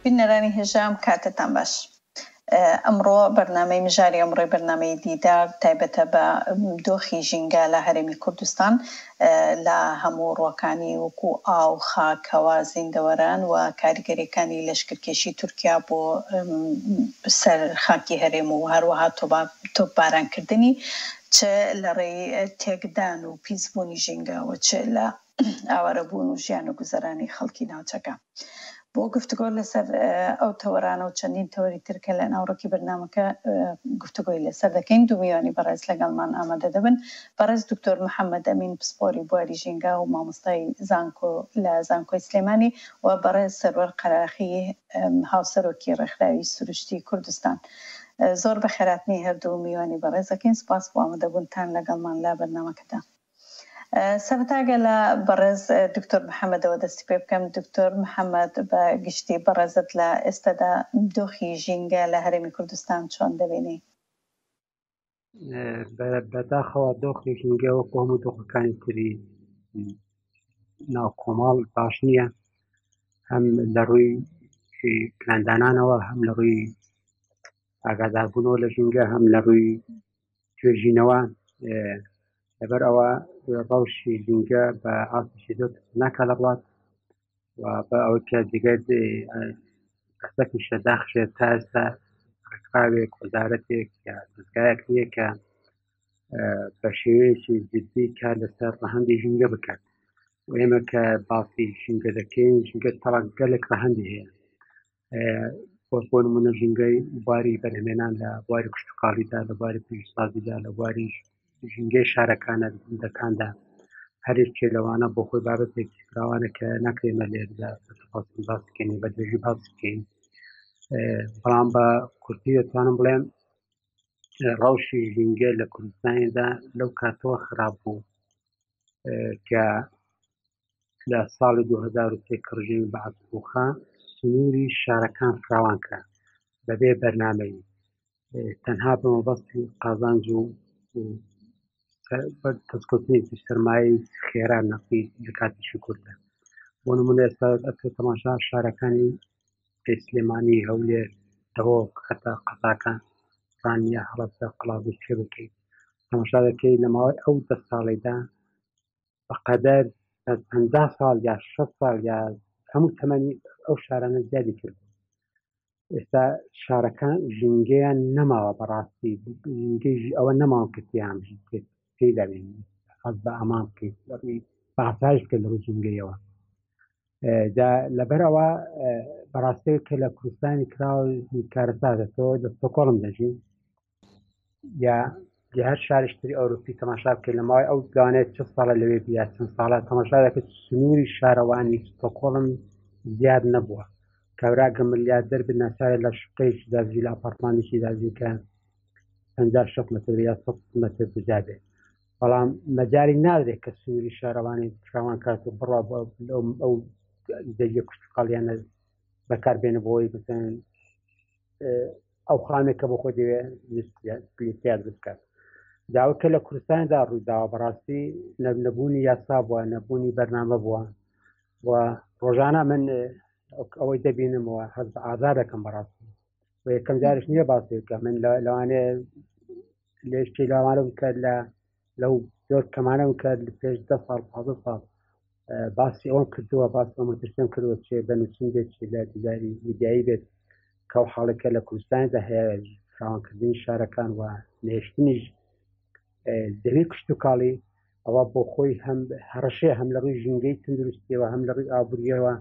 بینەرانی هێژام کاتتان باش. ئەمڕۆ بەرنامەی مژاری ئەمڕۆی بەرنامەی دیدار تایبەتە بە دۆخی ژینگە لە هەرێمی کوردستان لە هەموو ڕۆکانی وەکو ئاو، خاک، هەوا، زیندەوەران و کاریگەریەکانی لەشکرکێشی تورکیا بۆ سەر خاکی هەرێم و هەروەها تۆپبارانکردنی چ لە ڕێی تێکدان و پیسبوونی ژینگەوە چ لە ئاوارەبوون و ژیان و گوزەرانی خەڵکی ناوچەکە. بۆ گفتگۆ لەسەر ئەو تەوەرانە و چەندین تەوەری ترکە لە ناوڕۆکی بەرنامەکە گفتگۆی لەسەر دەکەین. دوو میوانی بەڕێز لەگەڵمان ئامادە دەبن. بەڕێز دکتۆر محەممەد ئەمین پسپۆری بواری ژینگە و مامۆستای زانکۆ لە زانکۆی سلێمانی و بەڕێز سەرۆر قەراخی هاوسەرۆکی ڕێکخراوی سروشتی کوردستان. زۆر بەخێراتنی هەردوو میوانی بەڕێز دەکەین. سپاس بۆ ئامادەبوونتان لەگەڵمان لە بەرنامەکەدا. سەرەتاگە لە بەڕێز دکتۆر محەممەدەوە دەستی پێ بکەم. دکتۆر محەممەد بە گشتی بەڕێزت لە ئێستادا دۆخی ژینگە لە هەرێمی کوردستان چۆن دەبینی؟ بەداخەوە دۆخی ژینگە وەکو هەموو دۆخەکانی تری ناو کۆماڵ باش نییە، هەم لە ڕووی پلاندانانەوە، هەم لە ڕووی ئاگاداربوونەوە لە ژینگە، هەم لە ڕووی توێژینەوە. لەبەر ئەوە ڕەوشی ژینگە بە ئاسیشی زۆر ناکا لە وڵات و بە ئەوەی کە جگەت کەسێکی داخشێت تا ئێستا ڕێکخراوێک وەزارەتێک یا دەستگایەک نییە کە بە شێوەیەکی جدی کار لەسەر ڕەهەندی ژینگە بکات. و ئێمە کە باسی ژینگە دەکەین، ژینگە تەڵک گەلێک ڕەهەندی هەیە. بۆ نمونە ژینگەی بواری بەرهەمێنان لە بواری کشتوکاڵیدا، لە بواری پیشسازیدا، لە بواری ژینگەی شارەکانە گوندەکاندا، هەرێکێ لەوانە بۆ خۆی بابەتێکی فراوانە کە ناکرێمە لێردا باس بکەین، بە درێژی باس بکەین. بەڵام بە کورتی دەتوانم بڵێم ڕەوشی ژینگە لە کوردستانیدا لەو کاتەوە خراپ بوو کە لە ساڵی 2003 کە ڕژێمی بەعەز بووخا سنووری شارەکان فراوان کرا بەبێ بەرنامەی، تەنها بە مەبەستی قازانج و کەسکەوتنێکی سەرمایەی خێرا نەقی لە کاتیشی کوردە. بۆ نمونە ئێستا ئەکرێت تەماشا شارەکانی سلێمانی، هەولێر، دەوڵ، خەتا قەتاکان، ڕانیە، هەڵەبجە، قەڵاوی پێ بکەیت، تەماشا دەکەی لە ماوەی ئەو 10 ساڵیدا بەقەدەر 50 ساڵ یا 60 ساڵ یا هەموو تەمەنی ئەو شارانە زیادی کرد. ئێستا شارەکان ژینگەیان نەماوە، بەڕاستی ژینگەی ئەوە نەماوە کردیان پێی دەبین حەز بە ئەمان بکەیت بەعساش بکەیت لە ڕووی ژینگەیەوە. لەبەرەوە بەڕاستی کە لە کوردستانی کراوە کارەساتەوە دەستۆکۆڵم دەژین یا هەر شارشتری ئەوروپی تەماشا بکەیت لە ماوەی ئەو دوانێت 40 ساڵە لەوێ یا چەند ساڵە تەماشا دەکەیت سنووری شارەوانی ستۆکۆڵم زیاد نەبووە. کابراگە ملیاردەر بن ناچارێت لە شقەیەکی دازی لە ئەپارتمانێکی دازی کە 50 مەتر یا 100 مەتر بجابێ، بەڵام مەجای نادرێت کە سنووری شارەوانی فراوان کات و بڕوا ئەو دەریە کشتوکاڵیانە بەکاربێنە بۆەوەی بزانن ئەو خانێکە بۆ خۆ دەوێ پلێتیان بکات. داوای کە لە کوردستاندا ڕوویداوە بەڕاستی نەبوونی یاسا بووە، نەبوونی بەرنامە بووە و ڕۆژانە من ئەوەی دەبینمەوە هەز بە ئازار دەکەم بەڕاستی و یەکەم جارش نییە باسێکە من لەوانێ لێشتی لاوانە بکات لەو زۆر کەمانە بکات لە پێش 10 ساڵ 15 ساڵ باسی ئەوم کردووە، باسی ئەومە ترسم کردوە چێ بە نووسنگێکی لە دیزاری میدیایی بێت کە ئەو حاڵەکە لە کوردستاندا هەیە، فراوانکردنی شارەکان و نێشتنیش زەوی کشتوکاڵی ئەوە بۆ خۆی هەم هەڕەشەیە، هەم لە ڕووی ژینگەی تەندروستیەوە، هەم لە ڕووی ئابووریەوە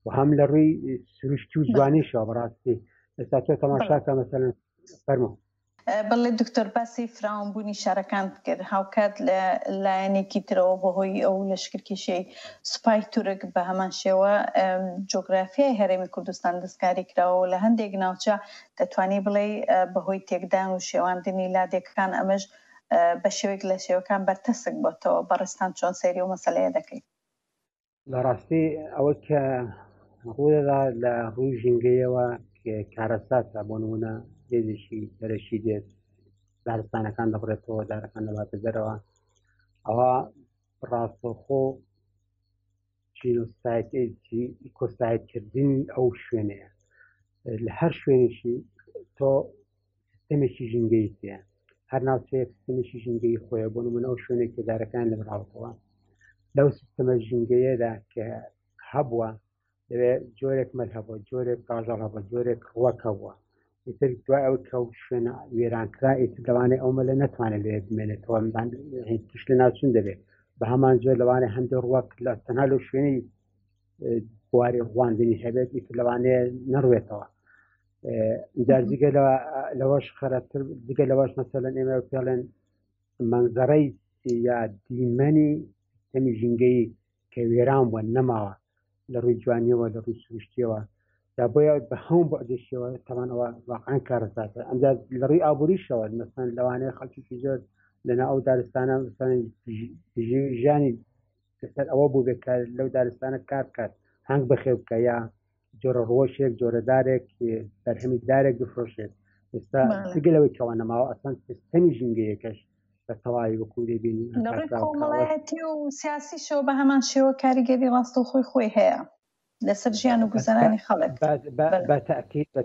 و هەم لە ڕووی سروشتی و جوانیشەوە. بەڕاستی ئێستا تۆ تەماشاکە مەسەلەن فەرموو. بەڵێ دکتۆر باسی فراوانبوونی شارەکان کرد، هاوکات لە لایەنێکی ترەوە بەهۆی ئەو لەشکرکێشەی سوپای تورک بە هەمان شێوە جۆگرافیای هەرێمی کوردستان دەستکاری کراوە و لە هەندێک ناوچە دەتوانی بڵێ بەهۆی تێکدان و شێواندنی لادێکەکان ئەمەش بە شێوەیەک لە شێوەکان بەرتەسک بۆتەوە. بەڕێستان چۆن سەیری و مەسەلەیە دەکەیت؟ لە ڕاستی ئەوە کە ڕوویدا لە ڕووی ژینگەیەوە کارەساتە، بۆ نمونە هێزێکی دەرەشی دێت، دارستانەکان دەبڕێتەوە، دارەکان دەباتە دەرەوە، ئەوە ڕاستەوخۆ ئیکۆسایدکردنی ئەو شوێنەیە. لە هەر شوێنێکی تۆ سیستەمێکی ژینگەی هەیە، هەر ناوچەیەک سیستەمێکی ژینگەی خۆیە. بۆ نمونە ئەو شوێنێک کە دارەکان لەبراوتەوە لەو سیستەمە ژینگەیەدا کە هەبووە دەوێت جۆرێک مەل هەبووە، جۆرێک گاژەڵ هەبووە، جۆرێک ڕوەک هەبووە. ئیتر دوای ئەو کە شوێنە وێرانکرا ئیتر لەوانەیە ئەو مەلە نەتوانێت لێ بمێنێتەوە، تش لە ناوچون دەبێت. بە هەمان جۆر لەوانەیە هەندێک ڕوەک لە تەنها لەو شوێنەی بواری ڕواندنی هەبێت ئیتر لەوانەیە نەڕوێتەوە. جار جگە لەوەش خەرەتر جگە لەوەش مەسەلەن ئێمە پێڵێن منزەرەی یا دیمەنی سیستەمی ژینگەی کە وێران بووە نەماوە لە ڕووی جوانیەوە لە ڕووی سروشتیەوە دا بۆیە بە هەموو بەعدێشەوە تەمانەوە واقعا کارەساتە. ئەمجا لە ڕووی ئابووریشەوە مەسەن لەوانەیە خەڵکیی زۆر لەنا ئەو دارستانە ژیانی لەسەر ئەوە بوو بێت کە لەو دارستانە کار کات هەنگ بەخێو بکە یا جۆرە ڕۆژێک جۆرەدارێک بەرهەمی دارێک بفرۆشێت. ئێستا جگەلەوەی کەەوە نەماوە ئەسان سیستەمی ژینگەیەکەش بە تەواوی وەکو دەبینی لەڕێی کۆمەڵایەتی و سیاسیشەوە بە هەمان شێوە کاریگەری ڕاست و خۆی هەیە لەسەر ژیان و گوزەرانی خەڵک. بە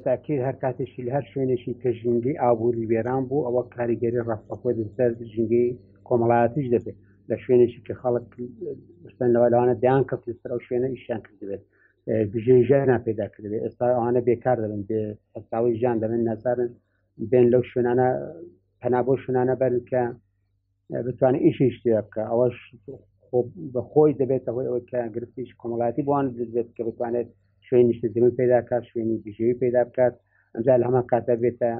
تاکید هەر کاتێکی لە هەر شوێنێکی کە ژینگەی ئابووری وێران بوو ئەوە کاریگەری ڕاستەخۆی لەسەر ژینگەی کۆمەڵایەتیش دەبێت لە شوێنێکی کە خەڵک لەوانە دەیان کەوت لەسەر ئەو شوێنە ئیشیان کردبێت بژێژیان پێدا کردبێت. ئێستا ئەوانە بێکار دەبن بێ هەستاوی ژیان دەبن ناسارن بێن لەو شوێنانە پەنا بۆ شوێنانە بەرن کە بتوانێت ئیشی شتێ بکە. ئەوەش بەخۆی دەبێت ئەوەی ئەوە کە گرفتیش کۆمەڵایەتی بوان دەبێت کە بتوانێت شوێنی نیشتەجێبوون پیدا بکات، شوێنی بژێوی پیدا بکات. ئەمجا لە هەمان کاتە بێتە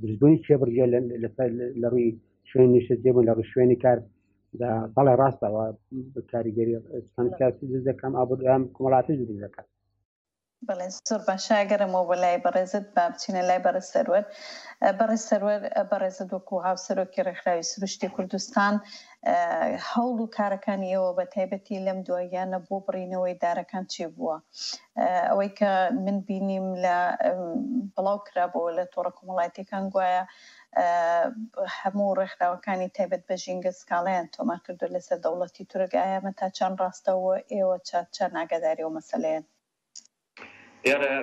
دروستبوونی چێبڕژێ لە ڕووی شوێنی نیشتەجێبوون لە ڕووی شوێنی کار بەڵێ ڕاستەوە کاریگەری دەکەم ئابووریان کۆمەڵایەتی دروست دەکات. بەڵێ زۆر باشە. ئەگەرەمەوە بە لای بەڕێزت با بچینە لای بەڕێز سەروەر. بەڕێز سەروەر بەڕێزت وەکو هاوسەرۆکی ڕێکخراوی سروشتی کوردستان هەوڵ و کارەکانی ئێوە بە تایبەتی لەم دواییانە بۆ بڕینەوەی دارەکان چی بووە؟ ئەوەی کە من بینیم لە بڵاو کرابەوە لە تۆڕە کۆمەڵایەتیەکان گوایە هەموو ڕێکخراوەکانی تایبەت بە ژینگە سکاڵیان تۆمار کردو لەسەر دەوڵەتی تورک. ئایامە تا چەند ڕاستەوە ئێوە چەند ئاگاداری و مەسەلەیەن؟ دیارە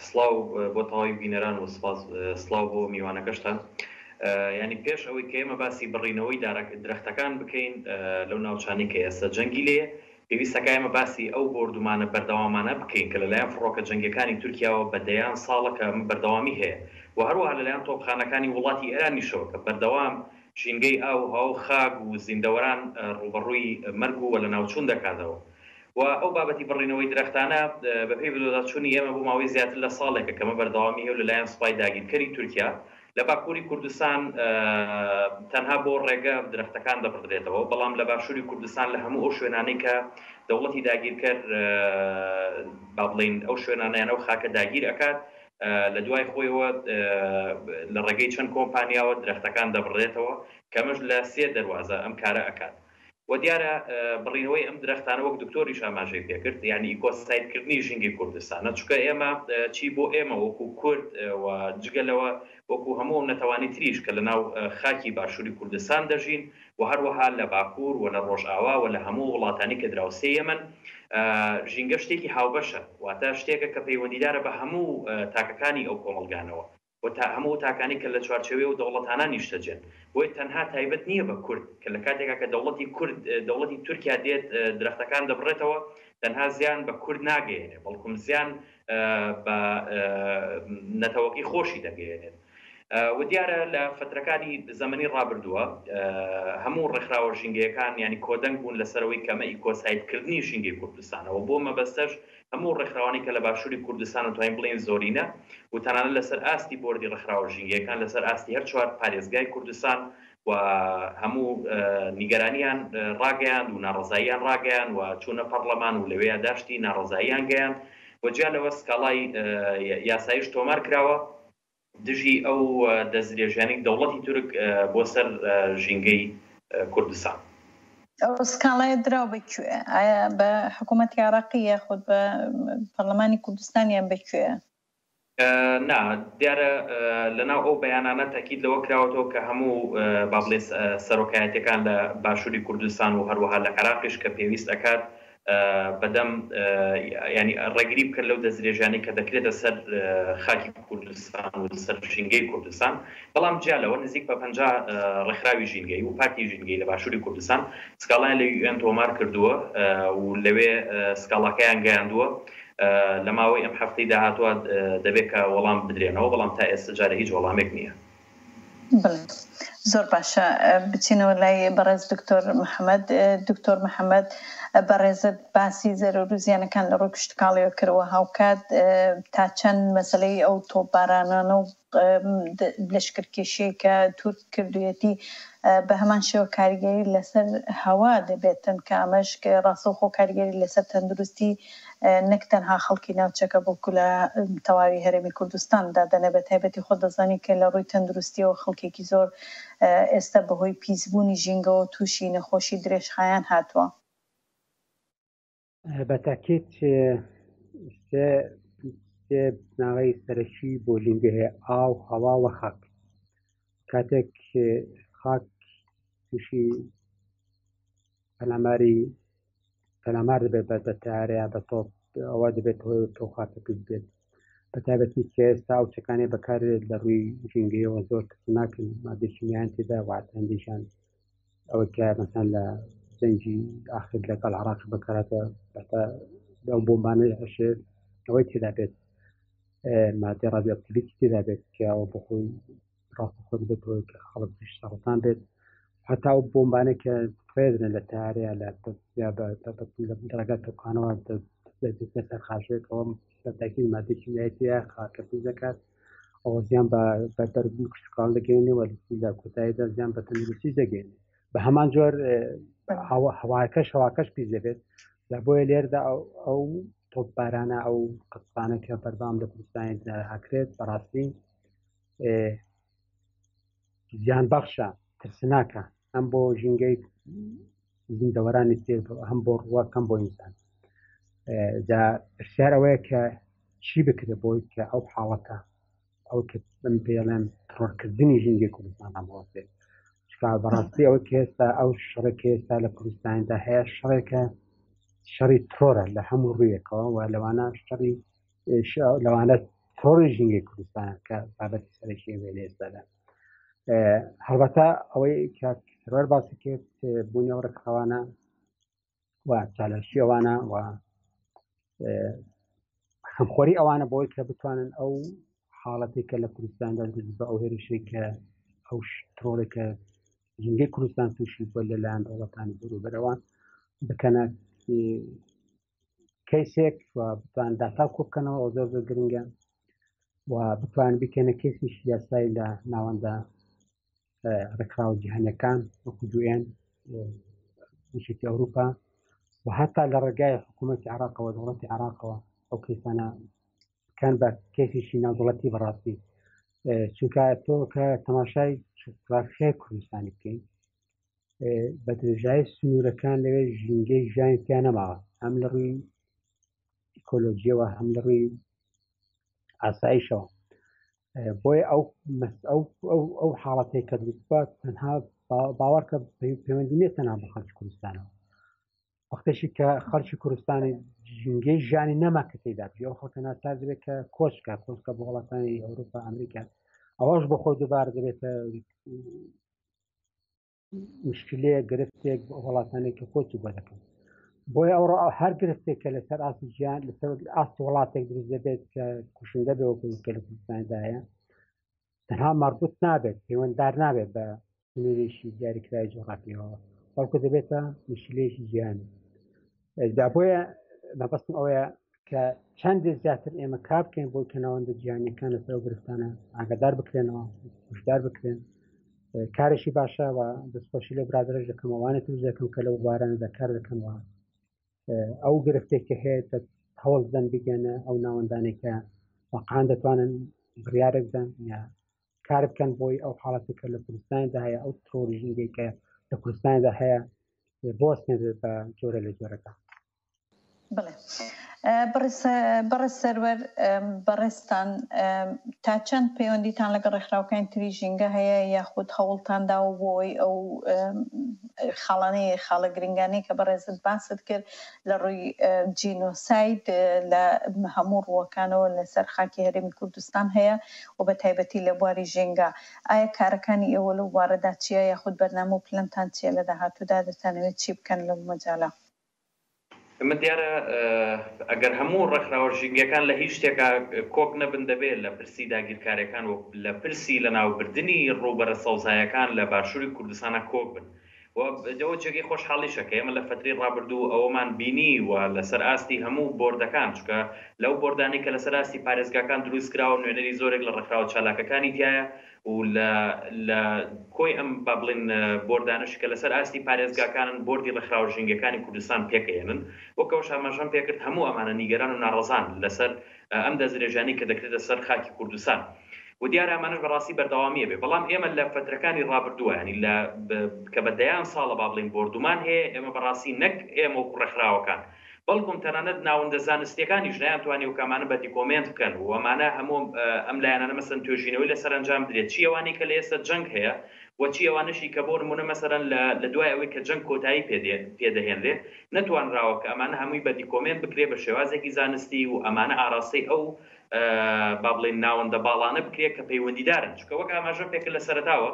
سڵاو بۆ تەواوی بینەران و سڵاو بۆ میوانەکەشتان. ینی پێش ئەوەی کە ئێمە باسی بڕینەوەی درەختەکان بکەین لەو ناوچانی کە ئێستا جەنگی لێ پێویستەکە ئێمە باسی ئەو بردومانە بەردەوامانە بکەین کە لەلایەن فڕۆکە جەنگیەکانی تورکیاوە بەدەیان ساڵەکە بەردەوامی هەیە و هەروەها لەلایەن تۆپخانەکانی وڵاتی ئێرانیشەوە کە بەردەوام ژینگەی ئاو هاو خاک و زیندەوەران ڕوبەڕووی مەرگ و لە ناوچوون دەکاتەوە. و ئەو بابەتی بڕینەوەی درەختانە بەپێی بدۆداچوونی ئێمە بۆ ماوەی زیاتر لە ساڵێکە کەمە بەردەوامی هەیە لەلایەن سوپای داگیرکەری تورکیا لە باکووری کوردستان تەنها بۆ ڕێگە درەختەکان دەبڕدرێتەوە، بەڵام لە باشووری کوردستان لە هەموو ئەو شوێنانەی کە دەوڵەتی داگیرکەر با بڵین ئەو شوێنانیان ئەو خاکە داگیر ئەکات لە دوای خۆیەوە لە ڕێگەی چەند کۆمپانیاوە درەختەکان دەبڕێتەوە کەمەش لە 3 دەواازە ئەم کارە ئەکات. و دیارە بڕینەوەی ئەم درەختانە وەک دکتۆریش ئاماژەی پێکرد یعنی ئیکۆسایتکردنی ژینگی کوردستانە، چونکە ئێمە چی بۆ ئێمە وەکو کورد و جگەلەوە وەکو هەموو نەتەوانی تریش کە لە ناو خاکی باشووری کوردستان دەژین و هەروەها لە باکوور و لە ڕۆژئاوا و لە هەموو وڵاتانی کە دراوسێ ئێمن ژینگە شتێکی هاوبەشە، واتە شتێکە کە پەیوەندیدارە بە هەموو تاکەکانی ئەو کۆمەلگانەوە و تا هەموو تاکانی کە لە چوارچێوێ و دەوڵەتانە نیشتەجێن. بۆی تەنها تایبەت نییە بە کورد کە لە کاتێکا کە دەوڵەتی کورد دەوڵەتی تورکیا دێت درەختەکان دەبڕێتەوە تەنها زیان بە کورد ناگەێنێت، بەڵکوم زیان بە نەتەوەکی خۆشی دەگەێنێت. و دیارە لە فترەکانی زەمەنی ڕابردووە هەموو ڕێکخراوە ژینگەیەکان ینی کۆدەنگ بوون لەسەرەوەی کەمە ئیکۆسایتکردنی ژینگەی کوردستانەوە بۆ مەبەستەش هەموو ڕێکخراوانی کە لە باشووری کوردستان و توانین بڵێن زۆرینە و تەنانەت لەسەر ئاستی بۆردی ڕێکخراوە ژینگەیەکان لەسەر ئاستی هەر 4 پارێزگای کوردستان و هەموو نیگەرانیان ڕاگەیان و ناڕزاییان ڕاگەیان و چوونە پەرلەمان و لەوەیە داشتی ناڕزاییان گەیان و جیا لەوە سکاڵای یاساییش تۆمار کراوە دژی ئەو دەستدرێژیانی دەوڵەتی تورک بۆ سەر ژینگەی کوردستان. ئەو سکاڵای دراو بەکوێ؟ ئایا بە حکوومەتی عێراقی یاخود بە پەرلەمانی کوردستانیان بەکوێ؟ نا دیارە لەناو ئەو بەیانانە تاکید لەوە کراوەتەوە کە هەموو با بڵێ سەرۆکایەتەکان لە باشووری کوردستان و هەروەها لە عێراقیش کە پێویست ئەکات بەدەم ینی ڕێگری بکرد لەو دەستدرێژانی کە دەکرێتە سەر خاکی کوردستان و سەر ژینگەی کوردستان بەڵام جیالەوە نزیک بە 50 ڕێکخراوی ژینگەی و پارتی ژینگەی لە باشووری کوردستان سکاڵیان لە UN تۆمار کردووە و لەوێ سکاڵاکەیان گەیاندووە لە ماوەی ئەم هەفتەی داهاتوە دەبێت کە وەڵام بدرێنەوە بەڵام تا ئێستا جارە هیچ وەڵامێک نییە. زۆر باشە بچینەوە لای بەڕێز دکتۆر محەممەد بەڕێزت باسی زەرۆر و زیانەکان لە ڕۆی پشتکاڵیەوە کردەوە هاوکات تا چەند مەسلەی ئەو تۆپبارانانە و لەشکرکێشەیە کە تورک کردوێتی بە هەمان شێوە کاریگەری لەسەر هەوا دەبێتن کە ئەمەش ڕاستەوخۆ کاریگەری لەسەر تەندروستی نەک تەنها خەڵکی ناوچەکە بەڵکو لە تەواوی هەرێمی کوردستاندا دەنە بە تایبەتی خۆ دەزانی کە لە ڕووی تەندروستیەوە خەڵکێکی زۆر ئێستا بەهۆی پیسبوونی ژینگەوە تووشی نەخۆشی درێژخایان هاتووە. بەتاکێت ناوەی سەرەکی بۆ لینگە هەیە ئاو هەوا و خاک کاتێک خاک تووشی پەلامار دەبێت بە تارەیە بە تۆپ ئەوە دەبێت تۆ خاتە پێ بێت بە تایبەتی کە ئێستا ئەوچەکانی بەکارێت لە ڕووی ژینگەیەوە زۆر کەس ناکەن مادەشیمیان تێدا واتەندیشان ئەوە کە مەسەن لە زەنجی ئاخر لەگەڵ عراق بەکاراتە ئەو بۆمبانەی هەشێت ئەوەی تێدا بێت مادەی ڕادیۆئاکتیڤیتی تێدا بێت کە ئەوە بەخۆی ڕاستەخۆ بێتەوە کە خەڵک تووشی سەرەتان بێت حتا ئەو بۆمبانێک کە فرێدرن لە تارەیە لە دەرەگات تۆکانەوە سەر خاشێت ئەوە بەتاکید مادەی کیمیاییە خاکە پێ دەکات ئەوە زیان بە دەربوون کشتکاڵ دەگەێنێ لە کۆتاییدا زیان بە تەندروستی دەگەێنێ بە هەمان جۆر هەواکەش پێ دەبێت لە بۆیە لێردا ئەو تۆپبارانە ئەو قسانە کە بەردەوام لە کوردستانی هەکرێت بەڕاستی زیان بەخشە ترسناکە هەم بۆ ژینگەی زیندەوەرانی تێ هەم بۆ ڕووە کەم بۆ ئینسان پرسیار ئەوەیە کە چی بکرێت بۆی کە ئەو حاڵەتە ئەو کە من پێڵێن تڕۆرکردنی ژینگەی کوردستان ئەمڕۆستێت بەڕاستی ئەوە کە ئێستا ئەو شەڕێکی ئێستا لە کوردستاندا هەیە شەڕێکە شەڕی تۆرە لە هەموو ڕوویەکەوە و لەوانە تۆڕی ژینگەی کوردستان کە بابەتی سەرەکی وێ لە ئێستادا هەڵبەتە ئەوەی کە سەرەر باسی کرد بوونی ئەو ڕێکخراوانە و چالەشی ئەوانە و خەمخۆری ئەوانە بۆی کە بتوانن ئەو حاڵەتی کە لە کوردستاندا دروست بە ئەو هێرشەی کە ئەو تڕۆڵێکە ژینگەی کوردستان تووشی بۆ لەلایەن دەوڵەتانی بەروبەرەوە بکەنە کەیسێک و بتوان داتا کۆ بکەنەوە ئەو زۆر زۆر گرنگە و بتوان بکەنە کەیسیش یاسایی لە ناوەندا ڕێکخراوە جیهانیەکان وەکو UN نیشتی ئەوروپا و هەتا لە ڕێگای حکوومەتی عێراقەوە دەوڵەتی عێراقەوە ئەو کەیسانە بکەن بە کەیسیشی ناودەوڵەتی بەڕاستی چونکە تۆ کە تەماشای جغرافیای کوردستانی بکەین بە درێژایی سنوورەکان لەوێ ژینگەی ژیانی تیان نەماوە هەم لە ڕووی ئیکۆلۆژیەوە هەم لە ڕووی ئاسایشەوە بۆیە ئەو حاڵەتەی کە دروستبە تەنها باوەڕکە پەیوەندی نیە تەنها بە خەڵکی کوردستانەوە وەختێکی کە خەڵکی کوردستانی ژینگەی ژیانی نەما کە تێدا بێ ئەو خەڵکە ناچار دەبێت کە کۆچکە بۆ وڵاتانی ئەوروپا ئەمریکا ئەوەش بۆ خۆی دووبارە دەبێتە مشکلەیە گرفتێک وڵاتانێک کە کۆچی بۆ دەکەن بۆیە ئەوڕۆ هەر گرفتێکە لەسەر ئاستی ژیان لەسەر ئاستی وڵاتێک دروست دەبێت کە کوشندە بێ وەکو کە لە کوردستاندایە تەنها مەربوط نابێت پەیوەنددار نابێت بە سنوورێکی دیاریکراوی جغرافیەوە بەڵکو دەبێتە مشکلەیەکی ژیانی بۆیە مەبەستم ئەوەیە کە چەندێک زیاتر ئێمە کار بکەین بۆی کە ناوەندە جیهانیەکان لەسەر گرفتانە ئاگادار بکرێنەوە هۆشدار بکرێن کارێکی باشە و دەستخۆشی لە برادرەش دەکەم ئەوانێت توش دەکەم کە لەو بوارانەدا کار دەکەنەوە ئەو گرفتێکی هەیە هەوڵ بدەن بگەنە ئەو ناوەندانێکە واقعان دەتوانن بڕیارێک بدەن یا کار بکەن بۆی ئەو حاڵەتێکە لە کوردستاندا هەیە ئەو تڕۆری ژینگەیکە لە کوردستاندا هەیە بۆستێنێت بە جۆرە لە جۆرەکە. بڵێ بەڕێز سەروەر بەڕێستان تا چەند پەیوەندیتان لەگەڵ ڕێکخراوەکانی تری ژینگە هەیە یاخود هەوڵتانداوە بۆی ئەو خاڵانەیە خاڵە گرنگانەی کە بەڕێزت باست کرد لە ڕووی جینۆساید لە هەموو ڕووەکانەوە لەسەر خاکی هەرێمی کوردستان هەیە و بە تایبەتی لە بواری ژێنگا. ئایا کارەکانی ئێوە لەو بوارەدا چیە یاخود بەرنامە و پلەنتان چیە لە داهاتوودا دەتانەوێت چی بکەن لەو مەجاڵە؟ من دیارە ئەگەر هەموو ڕێکخراوەژینگەکان لە هیچ شتێکا کۆک نەبن دەبێت لە پرسی داگیرکاریەکان و لە پرسی لە ناوبردننی ڕووبەرە سەوزایەکان لە باشووری کوردستانە کۆک بن وەوە جێگەی خۆشحاڵیشەکە ئێمە لە فتری ڕابردوو ئەوەمان بینی و لەسەر ئاستی هەموو بۆردەکان چکە لەو بۆردانی کە لەسەر ئاستی پارێزگاکان دروستکراوە نوێنەری زۆرێک لە ڕێکخراوە چالاکەکانی تایە و لە کۆی ئەم با بڵێن بۆردانش کە لەسەر ئاستی پارێزگاکانن بۆردی ڕێکخراوەژینگەکانی کوردستان پێکەێنن وەکەوە ئاماژەم پێکرد هەموو ئەمانە نیگەران و ناڕەزان لەسەر ئەم دەستدرێژانی کە دەکرێتە سەر خاکی کوردستان و دیارە ئەمانش بەڕاستی بەردەوامیە بێ بەڵام ئێمە لە فترەکانی ڕابردووە ینی کە بەدەیان ساڵە با بڵێن بۆردومان هەیە ئێمە بەڕاستی نەک ئێمە و ڕێکخراوەکان بەڵکوم تەنانەت ناوەندە زانستیەکانیش نەیانتوانی و کەمانە بە دیکۆمنت بکەن و ئەمانە هەموو ئەم لایەنانە مەسەن توێژینەوەی لەسەر ئەنجام درێت چی ئەوانەی کە لە ئێستا جەنگ هەیە وەچی ئەوانشی کە بۆ نمونە مەسەرەن لە دوای ئەوەی کە جەنگ کۆتایی پێدەهێنرێت نەتوانراوە کە ئەمانە هەمووی بە دیکۆمنت بکرێ بە شێوازێکی زانستی و ئەمانە ئاڕاستی ئەو با بڵێن ناوەندە باڵانە بکرێت کە پەیوەندیدارن چکە وەک ئاماژە پێکرد لە سەرەتاوە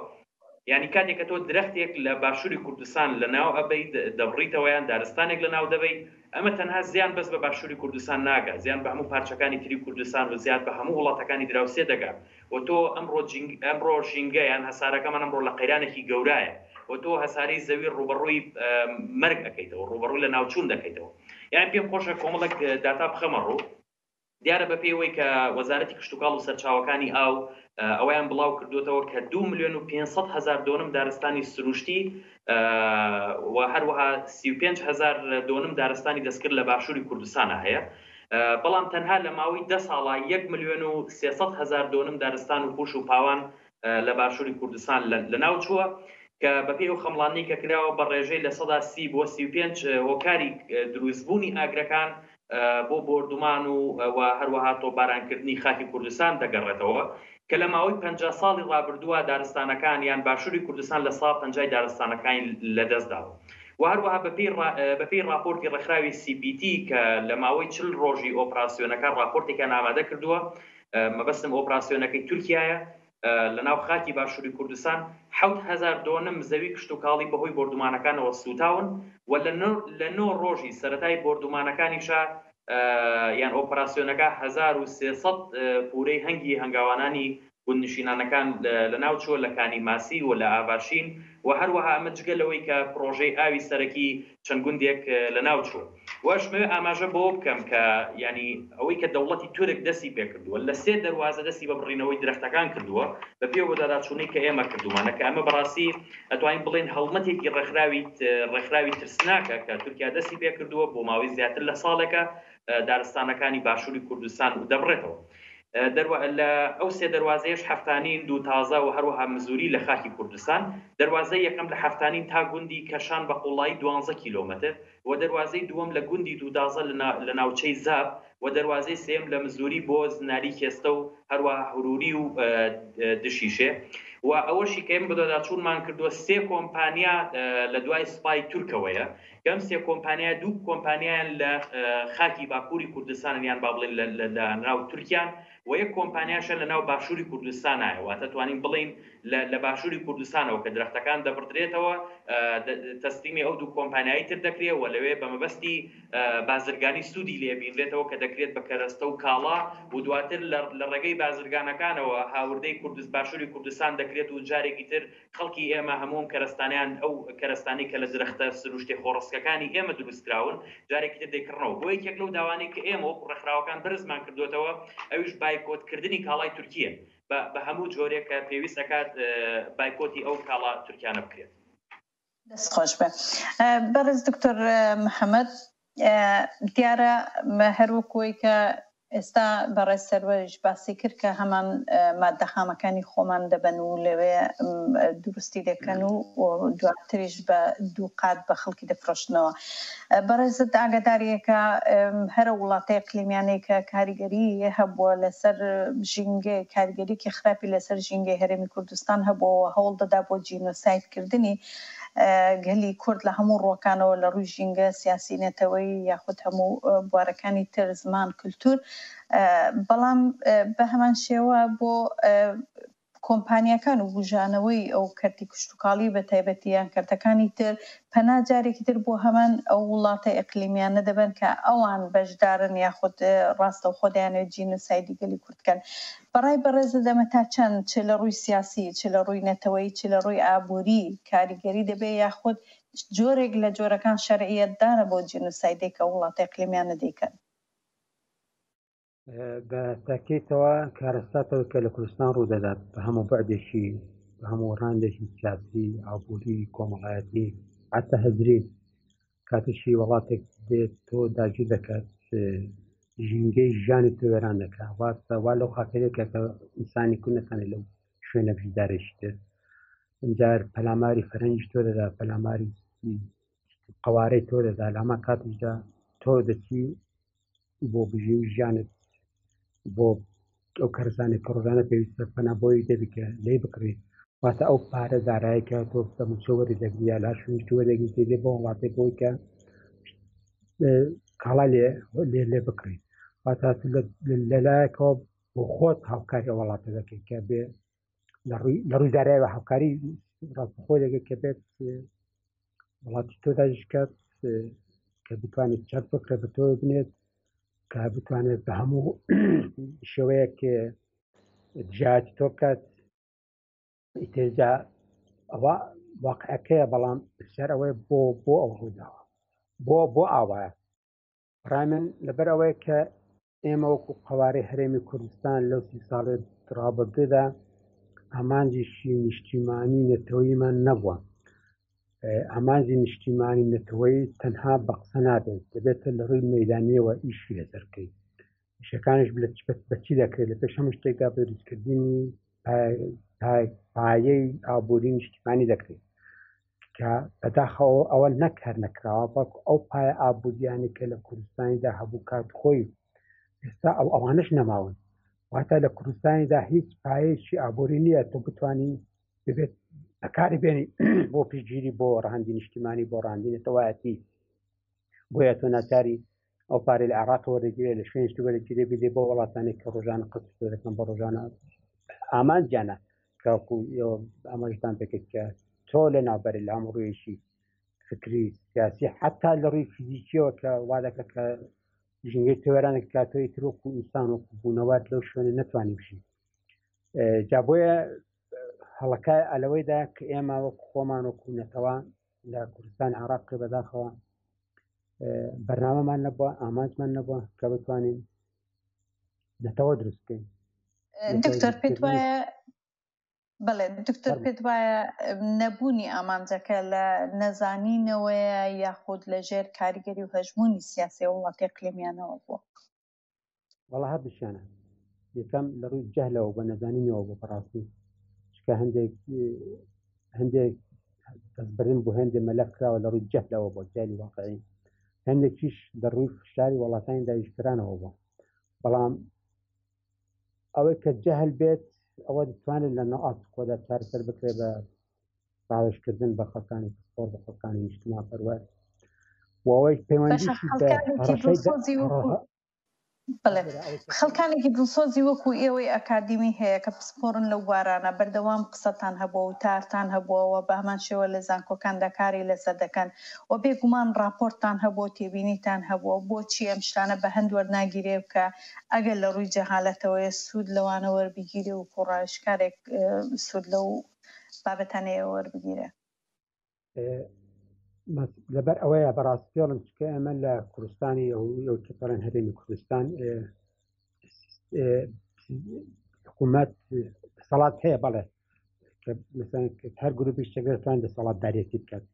یعنی کاتێک کە تۆ درەختێک لە باشووری کوردستان لە ناو ئەبەی دەبڕیتەوە یان دارستانێک لە ناو دەبەی ئەمە تەنها زیان بەس بە باشووری کوردستان ناگات زیان بە هەموو پارچەکانی تری کوردستان و زیاد بە هەموو وڵاتەکانی دراوسێ دەگات و تۆ ئەمڕۆ ژینگە یان هەسارەکەمان ئەمڕۆ لە قەیرانێکی گەورایە و تۆ هەساری زەوی ڕوبەڕووی مەرگ ئەەکەیتەوە ڕوبەڕووی لە ناوچوون دەکەیتەوە یان پێم خۆشە کۆمەڵێک داتا بخەمە ڕوو دیارە بە پێیەوەی کە وەزارەتی کشتوکاڵ و سەرچاوەکانی ئاو ئەویان بڵاو کردوێتەوە کە 2,500,000 دۆنم دارستانی سروشتی و هەروەها 35,000 دۆنم دارستانی دەستکرد لە باشووری کوردستانە هەیە بەڵام تەنها لە ماوەی 10 ساڵە 1,300,000 دۆنم دارستان و پوش و پاوان لە باشووری کوردستان لە ناو چووە کە بەپێی و خەمڵانی کە کراوە بە ڕێژەی لە 30 بۆ 35 هۆکاری دروستبوونی ئاگرەکان بۆ بۆردومان و هەروەها تۆپارانکردنی خاکی کوردستان دەگەڕێتەوە کە لە ماوەی 50 ساڵی ڕابردووە دارستانەکان یان باشووری کوردستان لە ساڵ 50 دارستانەکانی لەدەستداوە و هەروەها بەپێی راپۆرتی ڕێکخراوی CPT کە لە ماوەی 40 ڕۆژی ئۆپراسیۆنەکان راپۆرتێکیان ئامادە کردووە مەبەستم ئۆپراسیۆنەکەی تورکیایە لە ناو خاکی باشووری کوردستان 7,000 دۆنم زەوی کشتوکاڵی بەهۆی بۆردومانەکانەوە سوتاون و لە 9 ڕۆژی سەرەتای بۆردومانەکانیشە یان ئۆپراسیۆنەکە 1300 پورەی هەنگی هەنگاوانانی گوندنشینانەکان لە ناوچووە لە کانی ماسی و لە ئاڤاشین و هەروەها ئەمە جگەلەوەی کە پرۆژەی ئاوی سەرەکی چەند گوندێک لە ناوچووە وەشمەوێ ئاماژە بۆ بکەم کە ینی ئەوەی کە دەوڵەتی تورک دەستی پێ کردووە لە 3 دەروازە دەستی بە بڕینەوەی درەختەکان کردووە بە پێوە داداچوونەی کە ئێمە کردومانە کە ئەمە بەڕاستی ئەتوانین بڵێن هەڵمەتێکی ڕێکخراوی ترسناکە کە تورکیا دەستی پێ کردووە بۆ ماوەی زیاتر لە ساڵێکە دارستانەکانی باشووری کوردستان و دەبڕێتەوە لە ئەو 3 دەواازەیەش هەفتانین دوو تازە و هەروەها مزوری لە خاکی کوردستان دەواازەی یەکەم لە هەفتانین تا گوندی کەشان بە قوڵایی 12 کیلۆمتر و دەواازەی دووەم لە گوندی دوودازە لە ناوچەی زاب و دەواازەی سێم لە مزوری بۆ زناری کێستە و هەروەها هوروری و دشیشێ و ئەوەشی کەم بەدەداچوونمان کردووە 3 کۆمپانیا لە دوای سپای تورکەوەیە کەم 3 کۆمپانیا 2 کۆمپانیایان لە خاکی باکووری کوردستان یان با بڵێن لە ناو تورکیان و یەک کۆمپانیاشە لە ناو باشووری کوردستانایە واتە توانین بڵین لە باشووری کوردستانەوە کە درەختەکان دەبڕدرێتەوە تەسلیمی ئەو 2 کۆمپانیایی تر دەکرێت و لەوێ بە مەبەستی بازرگانی سوودی لێبینرێتەوە کە دەکرێت بە کەرەستە و کاڵا و دواتر لە ڕێگەی بازرگانەکانەوە هاوردەی باشووری کوردستان دەکرێت و جارێکی تر خەڵکی ئێمە هەموم کەرستانیان ئەو کەرستانی کە لە درەختە سروشتی خۆڕستەکانی ئێمە دروستکراون جارێکی تر دەکردنەوە بۆ یەکێک لەو داوانەی کە ئێمە ڕێکخراوەکان بەرزمان کردوێتەوە ئەویش بایکۆتکردنی کاڵای تورکیە بە هەموو جۆرێک کە پێویست دەکات بایکۆتی ئەو کاڵا تورکیانە بکرێت. دەست خۆش بێ. بەڕێز دکتۆر محەممەد دیارە هەروەکۆی کە ئێستا بەڕێز سەروەریش باسی کرد کە هەمان مادەخامەکانی خۆمان دەبەن و لەوێ دروستی دەکەن و دواتریش بە دوو قات بە خەڵکی دەفرۆشتنەوە. بەڕێزت ئاگاداریەکە هەرە وڵاتەی ئەقلیمیانەی کە کاریگەری هەبووە لەسەر ژینگەی کاریگەریکی خراپی لەسەر ژینگەی هەرێمی کوردستان هەبووە هەوڵ دەدا بۆ جینۆسایدکردنی گەلی کورد لە هەموو ڕۆکانەوە لە ڕووی ژینگە سیاسی نەتەوەی یاخود هەموو بوارەکانی تر زمان کللتور، بەڵام بە هەمان شێوە بۆ کۆمپانیەکان و بژانەوەی ئەو کەرتی کشتتوکاڵی بە تایبەتیان کەرتەکانی تر پەناجارێکی تر بۆ هەمان ئەو وڵاتە ئەقلیمیانە دەبن کە ئەوان بەشدارن یاخود ڕاستە و خۆدایانێت جینۆسایدی گەلی کوردکەن. بەڕای بەڕێزە دەمە تا چەند چ لە ڕووی سیاسی، چ لە ڕووی نەتەوەی، چ لە ڕووی ئابووری کاریگەری دەبێ یاخود جۆرێک لە جۆرەکان شەرعیەتدارە بۆ جینۆسایدێک کە وڵاتە ئەقلیمیانە دەیکەن؟ بە تاکیدەوە کارەساتەوە کە لە کوردستان ڕوودەدات بە هەموو بەعدێکی بە هەموو ڕاندێکی سیاسی، ئابووری، کۆمەڵایەتی، حتا هەزری کاتیشی وڵاتێک دێت تۆ داگیر دەکات ژینگەی ژیانی تۆ وێران دەکات واتە وا لەو خاکرێکە کە ئینسانی کو نەتانێت لەو شوێنە بژدارێکی تر ئەمجار پەلاماری فەرەنجیش تۆ دەدا پەلاماری قەوارەی تۆ دەدا لە هەمان کاتیشدا تۆ دەچی بۆ بژین ژیانت بۆ ئەو کەرزانێک کە ڕۆژانە پێویستە پەنابۆی دەبیکە لێ بکڕێت واتە ئەو پارە داراییکە تۆ دەموچەوەری دەگریا لا شوێنشتوە دەگریێ لێ بۆ وڵاتێک بۆی کە کاڵا لێ بکڕیت واتە لەلایەکەوە بۆ خۆت هاوکاری وڵاتە دەکەیت کە بێ لە ڕووی داراییەوە هاوکاری ڕاستەخۆی دەگەێت کە بێت وڵاتی تۆ داژکات کە بتوانێت چەند بکرێ بە تۆ بنێت کە بتوانێت بە هەموو شێوەیەک دژایەتی تۆ بکات ئیترجا ئەوە واقعەکەیە بەڵام پرسیار ئەوەیە بۆ ئەو ڕووداوە بۆ ئاوایە ڕای من لەبەر ئەوەیە کە ئێمە وەکو قەوارەی هەرێمی کوردستان لەو 30 ساڵێ ڕابردوودا ئامانجیشی نیشتیمانی نەتەوەیمان نەبووە ئامانجی نیشتیمانی نەتەوەی تەنها بە قسە نابێت دەبێتە لە ڕووی مەیدانیەوە ئیشی لەسەرکەی شەکانش بەچی دەکرێت لە پێش هەموو شتێکدا بە دروستکردنی پایەی ئابووری نیشتیمانی دەکرێت کە بەداخەوە ئەوە نەکار نەکراوە بەڵکو ئەو پایە ئابووریانی کە لە کوردستانیدا هەبوو کات خۆی ئێستا ئەوانش نەماون واتە لە کوردستانیدا هیچ پایەیەکی ئابووری نییە تۆ بتوانی ببێت بەکاری بێنی بۆ پشتگیری بۆ ڕەهەندی نیشتیمانی بۆ ڕاندی نەتەوایەتی بۆیە تۆ ناچاری ئەو پارەی لە عێراقەوە وەرەگیرێ لە شوێنی وەرەگیرێ بدێ بۆ وڵاتانی کە ڕۆژانە قسە دەکەن بە ڕۆژانە ئامانجیانە کەوەکو ئەمەشدان بکەیت کە تۆ لە ناوبەری لە هەموو ڕوویەکی فکری سیاسی حتا لە ڕووی فیزیکیەوە کە وا دەکە کە ژینگەی تۆوێرانێک کاتۆی ترۆک و ئینسان و بوونەوات لەو شوێنە نەتوانانی بشین جا بۆیە هەڵەکای ئەلەوەیدا کە ئێمە وەکو خۆمان وەکو نەتەوە لە کوردستان عێراق بەداخەوە بەرنامەمان نەبووە ئامانجمان نەبووە کە بتوانین نەتەوە دروست بکەین. دکتۆر پێت وایە بەڵێ دکتۆر پێت وایە نەبوونی ئامانجەکە لە نەزانینەوەیە یاخود لە ژێر کاریگەری و هەژمونی سیاسی وڵاتی ئەقلیمیانەوە بووە؟ وەڵا هەردووشیانە یەکەم لە ڕووی جەهلەوە بە نەزانینەوە بۆ بەڕاستی چکە هەندێک دەستبردن بۆ هێندێک مەلەف کراوە لە ڕووی جەهلەوە بۆ جەهلی واقعی هەندێکیش دەڕووی فشاری وڵاتانی داگیرکرانەوە بووە بەڵام ئەوەی کە جەهل بێت ئەوە دەتوانێت لە نەئات خۆدا چارەسەر بکرێت بە باوەشکردن بە خەڵکانی پسپۆر بە خەڵکانی نیشتیما پەروەر و ئەوەی پەیوەندیشی بڵێ خەڵکانێکی دڵسۆزی وەکو ئێوەی ئەکادمی هەیە کە پسپۆرن لەو بارانە بەردەوام قسەتان هەبووە و تارتان هەبووەوە بە هەمان شێوە لە زانکۆکاندا کاری لەسەر دەکەن و بێگومان راپۆرتان هەبووە تێبینیتان هەبووە بۆچی ئەم شتانە بە هەند وەرناگیرێ بکە ئەگەر لە ڕووی جەهالەتەوەی سوود لەوانە وەربگیرێ و کوڕایشکارێک سوود لەو بابەتانەیە وەربگیرێ لەبەر ئەوەیە بەڕاستیڵم چکە ئەمە لە کوردستانی ئەوکەپەرەن هەرێمی کوردستان حکوومەت دەسەڵات هەیە بەڵێ هەر گروپی شتێکتوان دەسەڵاتدارێتی بکات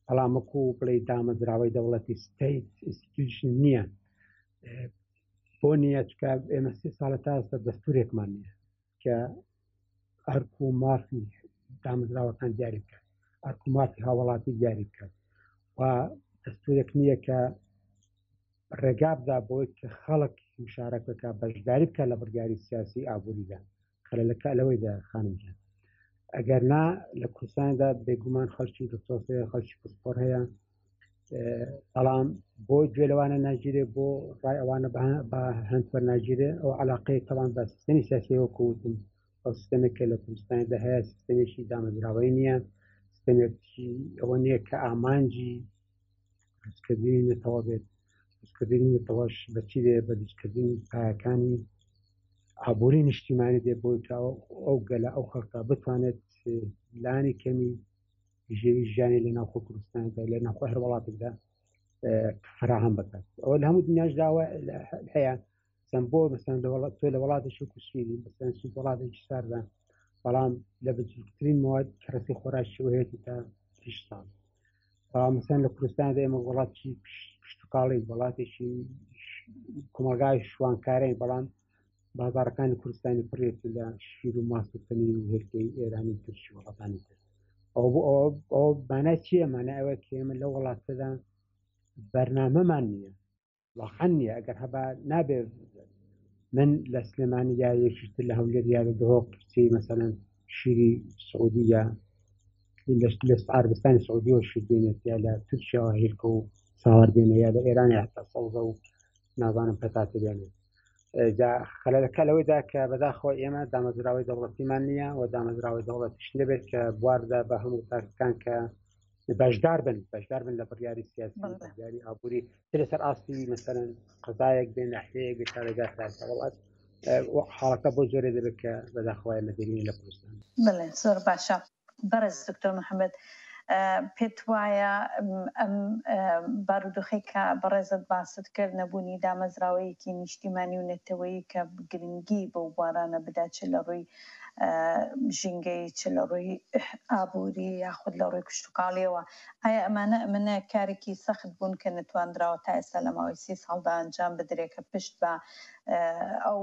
بەڵام وەکو بڵێ دامەزراوەی دەوڵەتی ستەیت ئینستیتیوشن نییە بۆ نییە چکە ئێمە 30 ساڵە تا ئێستا دەستورێکمان نییە کە ئەرک و مافی دامەزراوەکان دیاری بکات، ئەرک و مافی هاوڵاتی دیاری بکات و دەستورێک نییە کە ڕێگا بدا بۆی کە خەڵک مشارەک بکە بەشداری بکە لە بڕیاری سیاسی ئابووریدا خەلەکە لەوەیدا خانمجان ئەگەر نا لە کوردستاندا بێگومان خەڵکی دەستۆسەیە خەڵکی پسپۆر هەیە بەڵام بۆ گوێ لەوانە ناگیرێ بۆ ڕای ئەوانە بە هەندوەر ناگیرێ ئەو علاقەیە تەوان بە سیستەمی سیاسی وەکوتم ئەو سیستەمێکە لە کوردستاندا هەیە سیستەمێکی دامەزراوەی نییە سیستەمێکی ئەوە نییە کە ئامانجی ڕستکردنی نێتەوە بێت ڕستکردنی نێتەوەش بەچی دێ بە دیچکردنی پایەکانی ئابووری نیشتیمانی دێ بۆی کە ئەو گەلە ئەو خەڵکە بتوانێت لانی کەمی ژێوی ژیانی لە ناوخۆ کوردستاندا لە ناوخۆ هەر وڵاتێکدا فراهەم بکات ئەوە لە هەموو دنیاشداوە هەیە چەند بۆ مەسەن تۆ لە وڵاتێکی کوشتیری مەسەن سوود وڵاتێکی ساردا بەڵام لە بچووکترین مواد کەرەسی خۆراکی وهەیەی تا 30 ساڵ بەڵام مەسەن لە کوردستاندا ئێمە وڵاتی پشتوکاڵی وڵاتێکی کۆمەلگای شوانکارەی بەڵام بازارەکانی کوردستانی پڕێتی لە شیر و ماستنی و هێرکەی ئێرانی ترکی وڵاتانی تر ئەو مانای چییە مانای ئەوە کە ئێمە لە وڵاتەدا بەرنامەمان نییە واقعا نییە ئەگەر هەبا نابێ من لە سلێمانی یا یەکیتر لە هەولێر یا لە دهۆ قسەی مەسەلەن شیری سعودی یا لە عەربستانی سعودی و شیر بێنێت یا لە تورکیاوە هێرکە و ساوار بێنێ یا لە ئێرانی حتا سەوزە و نازانم پەتاتە بێنێت خەلەکە لەوەیدا کە بەداخۆ ئێمە دامەزراوەی دەوڵەتیمان نییە و دامەزراوەی دەوڵەتیش دەبێت کە بواردا بە هەموو تاکەکان کە بەشدار بن لە بڕیاری سیاسی بڕیاری ئابووری لەسەر ئاستی مەسەلەن قەزایەک بێن ناحەیەک بێت تا لەگات وڵات حاڵەکە بۆ زۆرێ دەبێت کە بەداخۆی مەدەنی لە کوردستان. بڵێ زۆر باشە بەڕێز دکتۆر محەممەد پێت وایە ئەم بارودۆخی کە بەڕێزت باست کرد نەبوونی دامەزراوەیەکی نیشتیمانی و نێتەوەیی کە گرنگی بەو بوارانە بدات چ لە ڕووی ژینگەی چ لە ڕووی ئابووری یاخود لە ڕووی کشتتوکاڵیەوە ئایا ئەمانە منە کارێکی سەخت بوون کە نتوانراوە تا ئێستا لە ماوەی 30 ساڵدا ئەنجام بدرێت کە پشت بە ئەو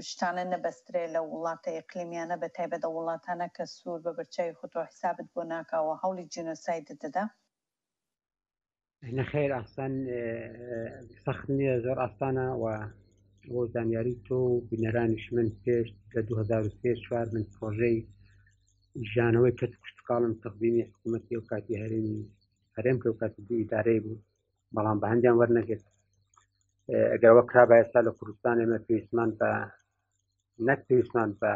شتانە نەبەسترێ لە وڵاتە ئیقلیمیانە بە تایبەتە وڵاتانە کە سوور بە بەرچاوی خۆتۆ حسابت بۆ ناکاوە هەوڵی جینۆساید دەدا؟ نەخێر ئاسان سەخت نییە زۆر ئاسانە و بۆ زانیاری تۆ و بینەرانیش من پێش لە 2004 من پرۆژەی ژانەوەی کەس کشتتوکاڵم تەقدیمی حکوومەتی و کاتی هەرێم کە و کاتی ئیدارەی بوو بەڵام بە هەندیان وەرنەگرت ئەگەرەوە کرابە ئێستا لە کوردستان ئێمە پێویستمان بە نەک پێویستمان بە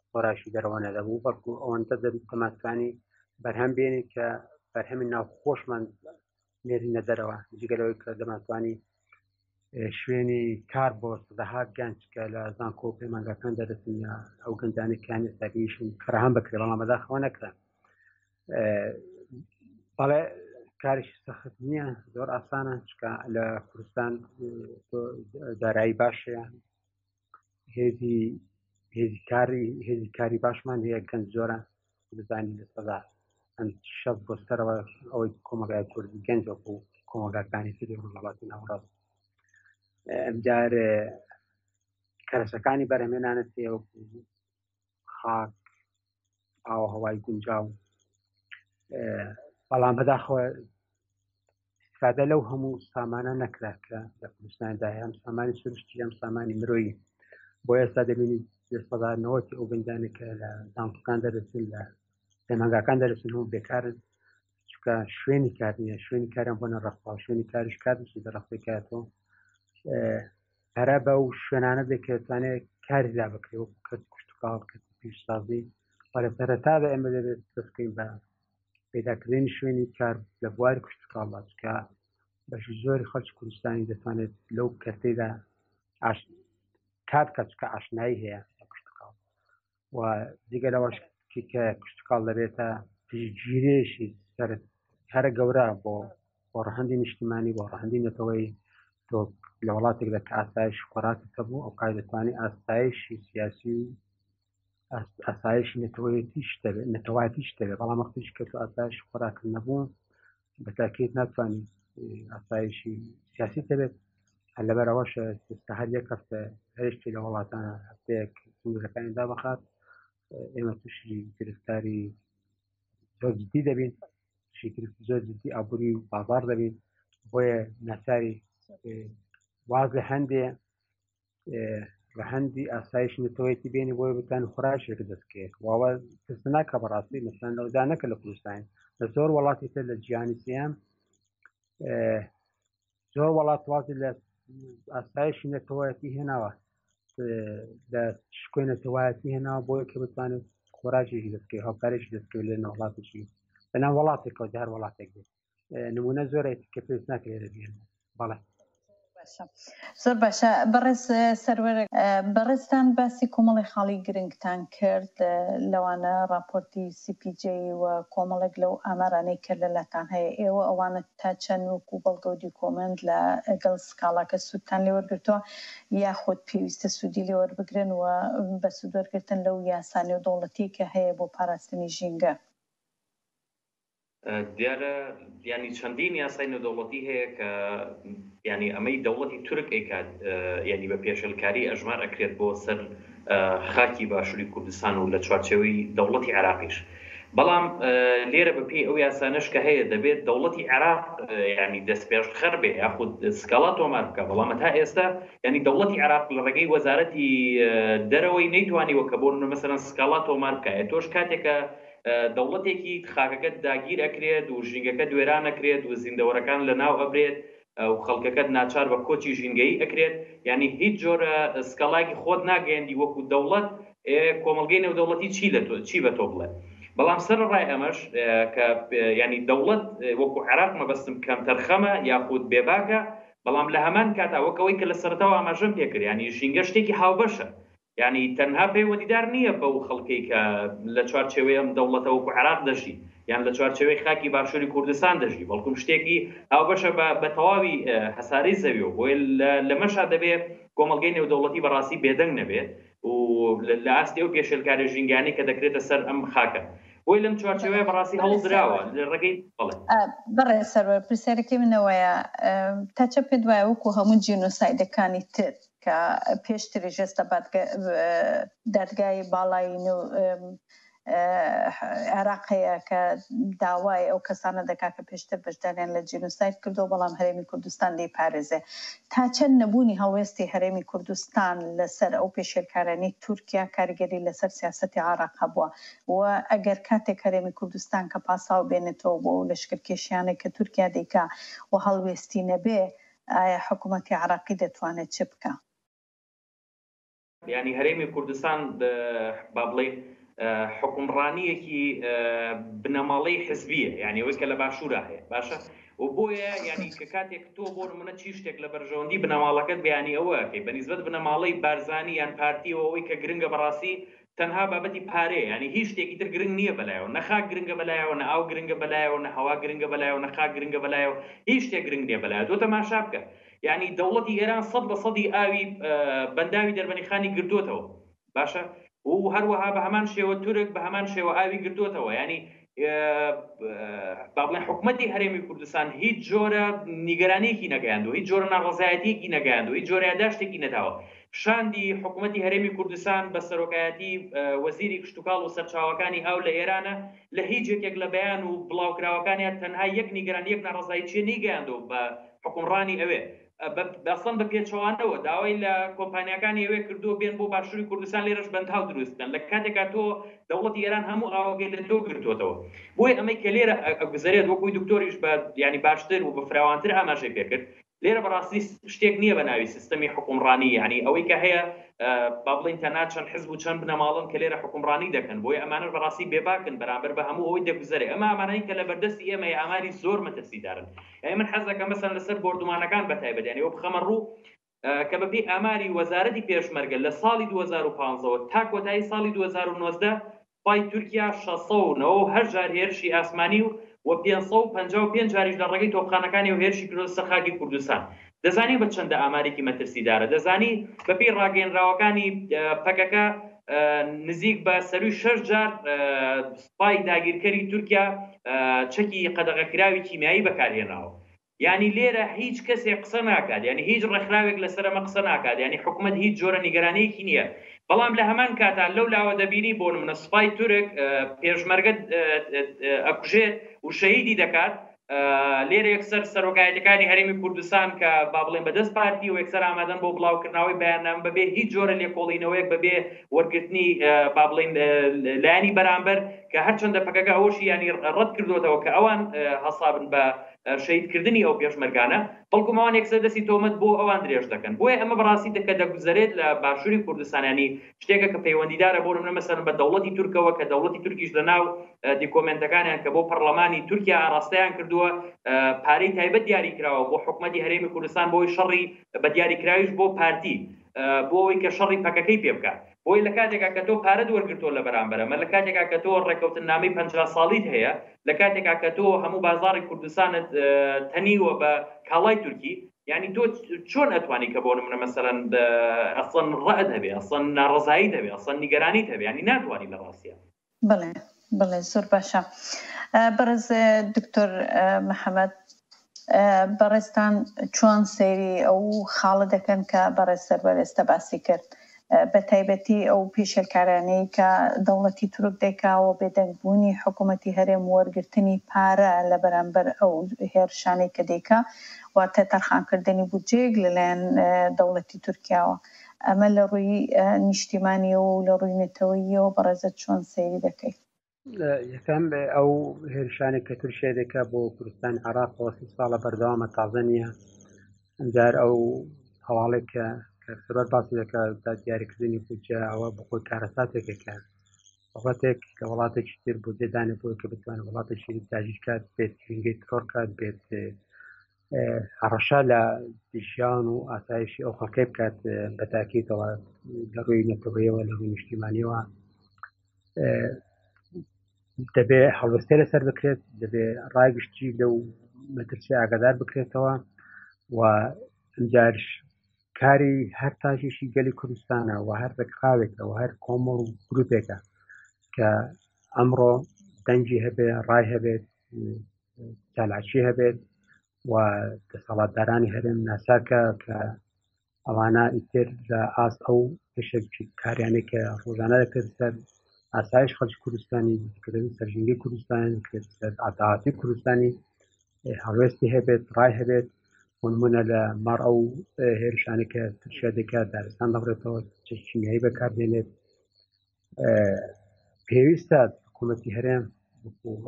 خۆراشی دەرەوە نەدەبوو بەڵکو ئەوەندە دەماتوانی بەرهەم بێنی کە بەرهەمی ناوخۆشمان نێرینە دەرەوە جگەلەوەی کە دەماتوانی شوێنی کار بۆ سەدەها گەنجکە لە زانکۆ و پەیمانگاکان دەرەچن یا ئەو گەنجانێکیان ئێستاگەیشتن فراهەم بکرێ بەڵام بەداخەوە نەکرا بەڵێ کاریشی سەخت نییە زۆر ئاسانە چکە لە کوردستان دارایی باشەیە هێزی کاری باشمان هەیە گەنج زۆرە بزانین لە سەدا شەڕ بۆ سەرەوە ئەوەی کۆمەلگای کوردی گەنج وەکو کۆمەلگاکانی تری وڵاتی ناوەڕاست ئەمجار کەرەسەکانی بەرهەمێنانت هەیە وەکو خاک ئاو هەوای گونجاو بەڵام بەداخەوە استفادە لەو هەموو سامانە نەکرا کە لە کوردستاندا هەم سامانی سروشتی هەم سامانی مرۆیی بۆ ئێستا دەبینی دەستەدارنەوەی ئەو گەنجانێکە لە زانکۆکان دەرەچن لە پەیمانگاکان دەرەچن هەموو بێکارن چونکە شوێنی کار نییە شوێنی کاریان بۆ نەڕەخوا شوێنی کاریش کاتشی دەڕەختی کاتەوە پەرە بە و شوێنانە بێت کە دەتوانێت کاری لا بکرێت وەکو کەس کشتتوکاڵ کەس پیشسازی بەڵێ سەرەتادا ئێمە دەبێت دەست بکەین بە پیداکردنی شوێنی کار لە بواری کشتتوکاڵ چکە بەشی زۆری خەڵکی کوردستانی دەتوانێت لەو کەرتەیدا کات کە چکە ئاشنایی هەیە لە کشتتوکاڵ و دیگە لەوەش کە کشتتوکاڵ دەبێتە پشتگیرێشی هەرە گەورە بۆ ڕەهەندی نیشتیمانی بۆ ڕەهەندی نەتەوەی تۆ لە وڵاتێکدا کە ئاسایش خۆراکەکە بوو ئەو کار دەتوانێت ئاسایشی سیاسی ئاسایشی نەتەوایەتیش دەبێت بەڵام وەختیش کە تۆ ئاسایش خۆراکە نەبوو بەتاکید ناتوانانی ئاسایشی سیاسی دەبێت لەبەرەوەش هەر یەک هەفتە هەرشتی لە وڵاتانە هەفتەیەک سنوورەکانی دابخات ئێمە تووشی گرفتاری زۆر جددی دەبین زۆر جددی ئابووری بازار دەبین بۆیە ناچاری واز لە هەندێ بە هەندی ئاسایش نتەوەیەتی بێنی بۆی بتان خوراژێک دەستکێت واوە کەس ناکە بەڕاستی مەسەن لەودا نەکە لە کوردستان لە زۆر وڵاتی تر لە جیهانی سیام زۆر وڵات وازی لە ئاسایشی نەتەوەیەتی هێناوە لە شکۆی نەتەوایەتی هێناوە بۆیە کە بتوانێت خۆراژێکی دەستکەوت هاوکارێکی دەستکەوت لە نەوڵاتێکی بەناو وڵاتێکەوە هەر وڵاتێک بێت نمونە زۆرێتی کە پێویست ناکە لێرە بێن بەڵێ زۆر باشە بەڕێز سەروەر بەڕێزتان باسی کۆمەڵی خاڵی گرنگتان کرد لەوانە راپۆرتی CPJ و کۆمەڵێک لەو ئامارانەی کە لەلاتان هەیە ئێوە ئەوانە تا چەند وەکو بەڵگەودی کۆمەند لە ئەگەڵ سکاڵاکە سوودتان لێوەرگرتووە یاخود پێویستە سوودی لێوەربگرن و بە سوودوەرگرتن لەو یاسانی و دەوڵەتی کە هەیە بۆ پاراستنی ژینگە دیارە ینی چەندین یاسای نێودەوڵەتی هەیە کە ینی ئەمەی دەوڵەتی تورک ئەیکات ینی بە پێشەلکاری ئەژمار ئەکرێت بۆ سەر خاکی باشووری کوردستان و لە چوارچێوەی دەوڵەتی عێراقیش بەڵام لێرە بەپێی ئەو یاسانەش کە هەیە دەبێت دەوڵەتی عێراق ینی دەستپێش خەر بێ یاخود سکاڵا تۆمار بکە بەڵام تا ئێستا ینی دەوڵەتی عێراق لە ڕێگەی وەزارەتی دەرەوەی نەیتوانیوە کە بۆ مەسەلەن سکاڵا تۆمار بکە تۆش کاتێکە دەوڵەتێکی خاکەکەت داگیر ئەکرێت و ژینگەکە دوێران ئەکرێت و زیندەوەرەکان لە ناو ئەبرێت و خەڵکەکەت ناچار بە کۆچی ژینگەی ئەکرێت ینی هیچ جۆرە سکەڵاکی خۆت ناگەیەندی وەکو دەوڵەت کۆمەلگەی نێودەوڵەتی چی بە تۆ بڵێ بەڵام سەرڕای ئەمەش کە ینی دەوڵەت وەکو عێراق مەبەستم کەم تەرخەمە یاخود بێباکە بەڵام لە هەمان کاتاوەکەوەی کە لە سەرەتاوە ئاماژەم پێکرد ینی ژینگە شتێکی هاوبەشە ینی تەنها پەیوەدیدار نییە بەو خەڵکەی کە لە چوارچێوەی ئەم دەوڵەتە وەکو عێراق دەژی یان لە چوارچێوەی خاکی باشووری کوردستان دەژی بەڵکوم شتێکی هاوبەشە بە تەواوی هەساری زەویەوە بۆی لەمەشا دەبێت کۆمەلگەی نێودەوڵەتی بەڕاستی بێدەنگ نەبێت و لە ئاستی ئەو پێشێلکاری ژینگانی کە دەکرێتە سەر ئەم خاکە بۆی لەم چوارچێوەیە بەڕاستی هەوڵ درراوە لە ڕێگەی بەڕێ سەروەر پرسیارەکەی منەوەیە تا چە پێ دوایە وەکو هەموو جینۆسایدەکانی تر کە پێشتری ژێستە دادگای باڵای عێراق هەیە کە داوای ئەو کەسانە دەکا کە پێشتر بەشداریان لە جینۆساید کردو بەڵام هەرێمی کوردستان دەیپارێزێ تا چەند نەبوونی هەڵوێستی هەرێمی کوردستان لەسەر ئەو پێشێلکارانی تورکیا کاریگەری لەسەر سیاسەتی عێراق بووە و ئەگەر کاتێک هەرێمی کوردستان کە پاساو بێنێتەوە بۆ لەشکرکێشیانێک کە تورکیا دەیکا و هەڵوێستی نەبێ ئایا حکوومەتی عێراقی دەتوانێت چ بکە ینی هەرێمی کوردستان با بڵێ حکومڕانیەکی بنەماڵەی حزبیە یعنی ئەوەی کە لە باشوورە هەیە باشە و بۆیە ینی کە کاتێک تۆ بۆ نمونە چی شتێک لە بەرژەوەندی بنەماڵەکەت بەیانی ئەوەکەی بەنسبەت بنەماڵەی بارزانی یان پارتیەوە ئەوەی کە گرنگە بەڕاستی تەنها بابەتی پارەیە ینی هیچ شتێکی تر گرنگ نییە بەلایەوە نەخاک گرنگە بەلایەوە نە ئاو گرنگە بەلایەوە نە هەوا گرنگە بەلایەوە نە خاک گرنگە بەلایەوە هیچ شتێک گرنگ نییە بەلایەوە تۆ تەماشا بکە یعنی دەوڵەتی ئێران 100% ئاوی بەنداوی دەربەنیخانی گرتوتەوە باشە و هەروەها بە هەمان شێوە تورک بە هەمان شێوە ئاوی گرتوتەوە ینی با بڵێن حکوومەتی هەرێمی کوردستان هیچ جۆرە نیگەرانەیەکی نەگەیاندوە هیچ جۆرە ناڕەزایەتیەکی نەگەیاندوە هیچ جۆرە یادداشتێکی نەداوە شاندی حکوومەتی هەرێمی کوردستان بە سەرۆکایەتی وەزیری کشتتوکاڵ و سەرچاوەکانی ئاو لە ئێرانە لە هیچ یەکێک لە بەیان و بڵاوکراوەکانیان تەنها یەک نیگەرانی یەک ناڕەزایەتیە نیگەیاندوە بە حکومڕانی ئەوێ بەسەن بە پێچەوانەوە داوای لە کۆمپانیەکانی ئەوێ کردووە بێن بۆ باشووری کوردستان لێرەش بەندهاو دروستن لە کاتێکا تۆ دەوڵەتی ئێران هەموو ئاوەگەی لە تۆ گرتوتەوە بۆی ئەمەی کە لێرە گوزارێت وەکوی دکتۆریش بە ینی باشتر و بە فراوانتر ئاماژەی پێکرد لێرە بەڕاستی شتێک نییە بە ناوی سیستەمی حکومڕانی ینی ئەوەی کە هەیە با بڵین تەنها چەند حزب و چەند بنەماڵن کە لێرە حکومڕانی دەکەن بۆی ئەمانە بەڕاستی بێباکن بەرامبەر بە هەموو ئەوەی دەگوزارێ ئەمە ئامانەی کە لە بەردەستی ئێمە ئاماری زۆر مەترسیدارن یعنی من حەز دەکەم مەسەن لەسەر بۆردومانەکان بەتایبەت یعنی ئەو بخەمە ڕوو کە بەپێی ئاماری وەزارەتی پێشمەرگە لە ساڵی 2015 تا کۆتایی ساڵی 2019 پای تورکیا 609 هەر جار هێرشی ئاسمانی و 555 جاریش لە ڕێگەی تۆپخانەکانی و هێرشی کردوە سەر خاکی کوردستان دەزانی بە چەندە ئامارێکی مەترسیدارە دەزانی بەپێی ڕاگەیەنراوەکانی پەکەکە نزیک بە سەروی 6 جار سوپای داگیرکەری تورکیا چەکی قەدەغەکراوی کیمیایی بەکارهێناوە يعني لێرە هیچ کەسێک قسە ناکات، یعنی هیچ ڕێکخراوێک لەسەرەمە قسە ناکات، یعنی حکوومەت هیچ جۆرە نیگەرانەیەکی نییە. بەڵام لە هەمان کاتان لەو لاوە دەبینی بۆ نمونە سوپای تورک پێشمەرگە ئەکوژێت و شەهیدی دەکات. لێرە یەکسەر سەرۆکایەتەکانی هەرێمی کوردستان کە با بڵێن بەدەست پارتی و یەکسەر ئامادەن بۆ بڵاوکردنەوەی بەیاننامە بەبێ هیچ جۆرە لێکۆڵینەوەیەک بەبێ وەرگرتنی با بڵێن لایانی بەرامبەر کە هەرچەندە پەکەکە ئەوەشی ینی ڕەت کردوێتەوە کە ئەوان هەسابن بە شەهیدکردنی ئەو پێشمەرگانە، بەڵکومەوان یەکسەر دەستی تۆمەت بۆ ئەوان درێژ دەکەن. بۆیە ئەمە بەڕاستی دەکە دەگوزارێت لە باشووری کوردستانیانی شتێکە کە پەیوەندیدارە بۆ نمونە مەسەڵەن بە دەوڵەتی تورکەوە کە دەوڵەتی تورکیش لەناو دیکۆمنتەکانیان کە بۆ پەرلەمانی تورکیا ئاراستەیان کردووە پارەی تایبەت دیاری کراوە بۆ حکوومەتی هەرێمی کوردستان بۆی شەڕی بە دیاریکراویش بۆ پارتی بۆ ئەوەی کە شەڕی پەکەکەی پێ بکات. بۆی لە کاتێکا کە تۆ پارەت وەرگرتۆ لە بەرامبەرەمە، لە کاتێکا کە تۆ ڕێکەوتنامەی 50 ساڵیت هەیە، لە کاتێکا کە تۆ هەموو بازاڕی کوردستانت تەنیوە بە کاڵای تورکی، یعنی تۆ چۆن ئەتوانی کە بۆ نمونە مەسەڵەن ئەسڵەن ڕەعد هەبێ، ئەسڵەن ناڕەزایی هەبێ، ئەسڵەن نیگەرانیت هەبێ، ینی ناتوانی لە ڕاستیە. بڵێ بڵێ زۆر باشە. بەڕێز دکتۆر محەممەد، بەڕێستان چۆن سەیری ئەو خاڵە دەکەن کە بەڕێز سەربەر ئێستا باسی کرد، بە تایبەتی ئەو پیشەلکارانەی کە دەوڵەتی تورک دەکاوە بێدەنگبوونی حکوومەتی هەرێم وەرگرتنی پارە لە بەرامبەر ئەو هێرشانەی کە دەیکا واتە تەرخانکردنی بودجێک لەلایەن دەوڵەتی تورکیاوە. ئەمە لە ڕووی نیشتیمانیەوە و لە ڕووی نەتەوەییەوە بەڕێزت چۆن سەیری دەکەیت؟ یەکەم ئەو هێرشانێک کە تورکیا دەکا بۆ کوردستانی عێراق 30 ساڵە بەردەوامە تازە نییە. ئەمجار ئەو هەواڵێک کە سەرۆر باسی دەکات دیاریکردنی بودجە ئەوە بۆ خۆی کارەساتێکێکە وڵاتێک کە وڵاتێکی تر بودجێدانێت بۆی کە بتوانێت وڵاتێکی تاژیر کات، بێت گرنگەی ترۆر کات، بێت هەڕەشە لە ژیان و ئاسایشی ئەو خەڵکەی بکات بە تاکیدەوە لە ڕووی نەتەوەییەوە لە ڕووی نیشتیمانیەوە دەبێ هەڵوێستەی لەسەر بکرێت، دەبێ ڕایگشتی لەو مەترسی ئاگادار بکرێتەوە و ئەمجارش کاری هەر تاژێکی گەلی کوردستانە و هەر ڕێکخراوێکە و هەر کۆمەڵ و گروپێکە کە ئەمڕۆ دەنگی هەبێ، ڕای هەبێت، چالاکی هەبێت و دەسەڵاتدارانی هەرێم ناساکە کە ئەوانە ئیتر لە ئاست ئەو پێشێکی کاریانەی کە ڕۆژانە دەکرد سەر ئاسایش خەڵکی کوردستانی، کردن سەرژینگی کوردستانی، کرد سەر ئاتاعاتی کوردستانی هەڵوێستی هەبێت، ڕای هەبێت. بۆ نمونە لە ماڕ ئەو هێرشانێک کە تورکیا دەکات دارستان دەبڕێتەوە، چەشنیایی بەکاردێنێت. پێویستە حکوومەتی هەرێم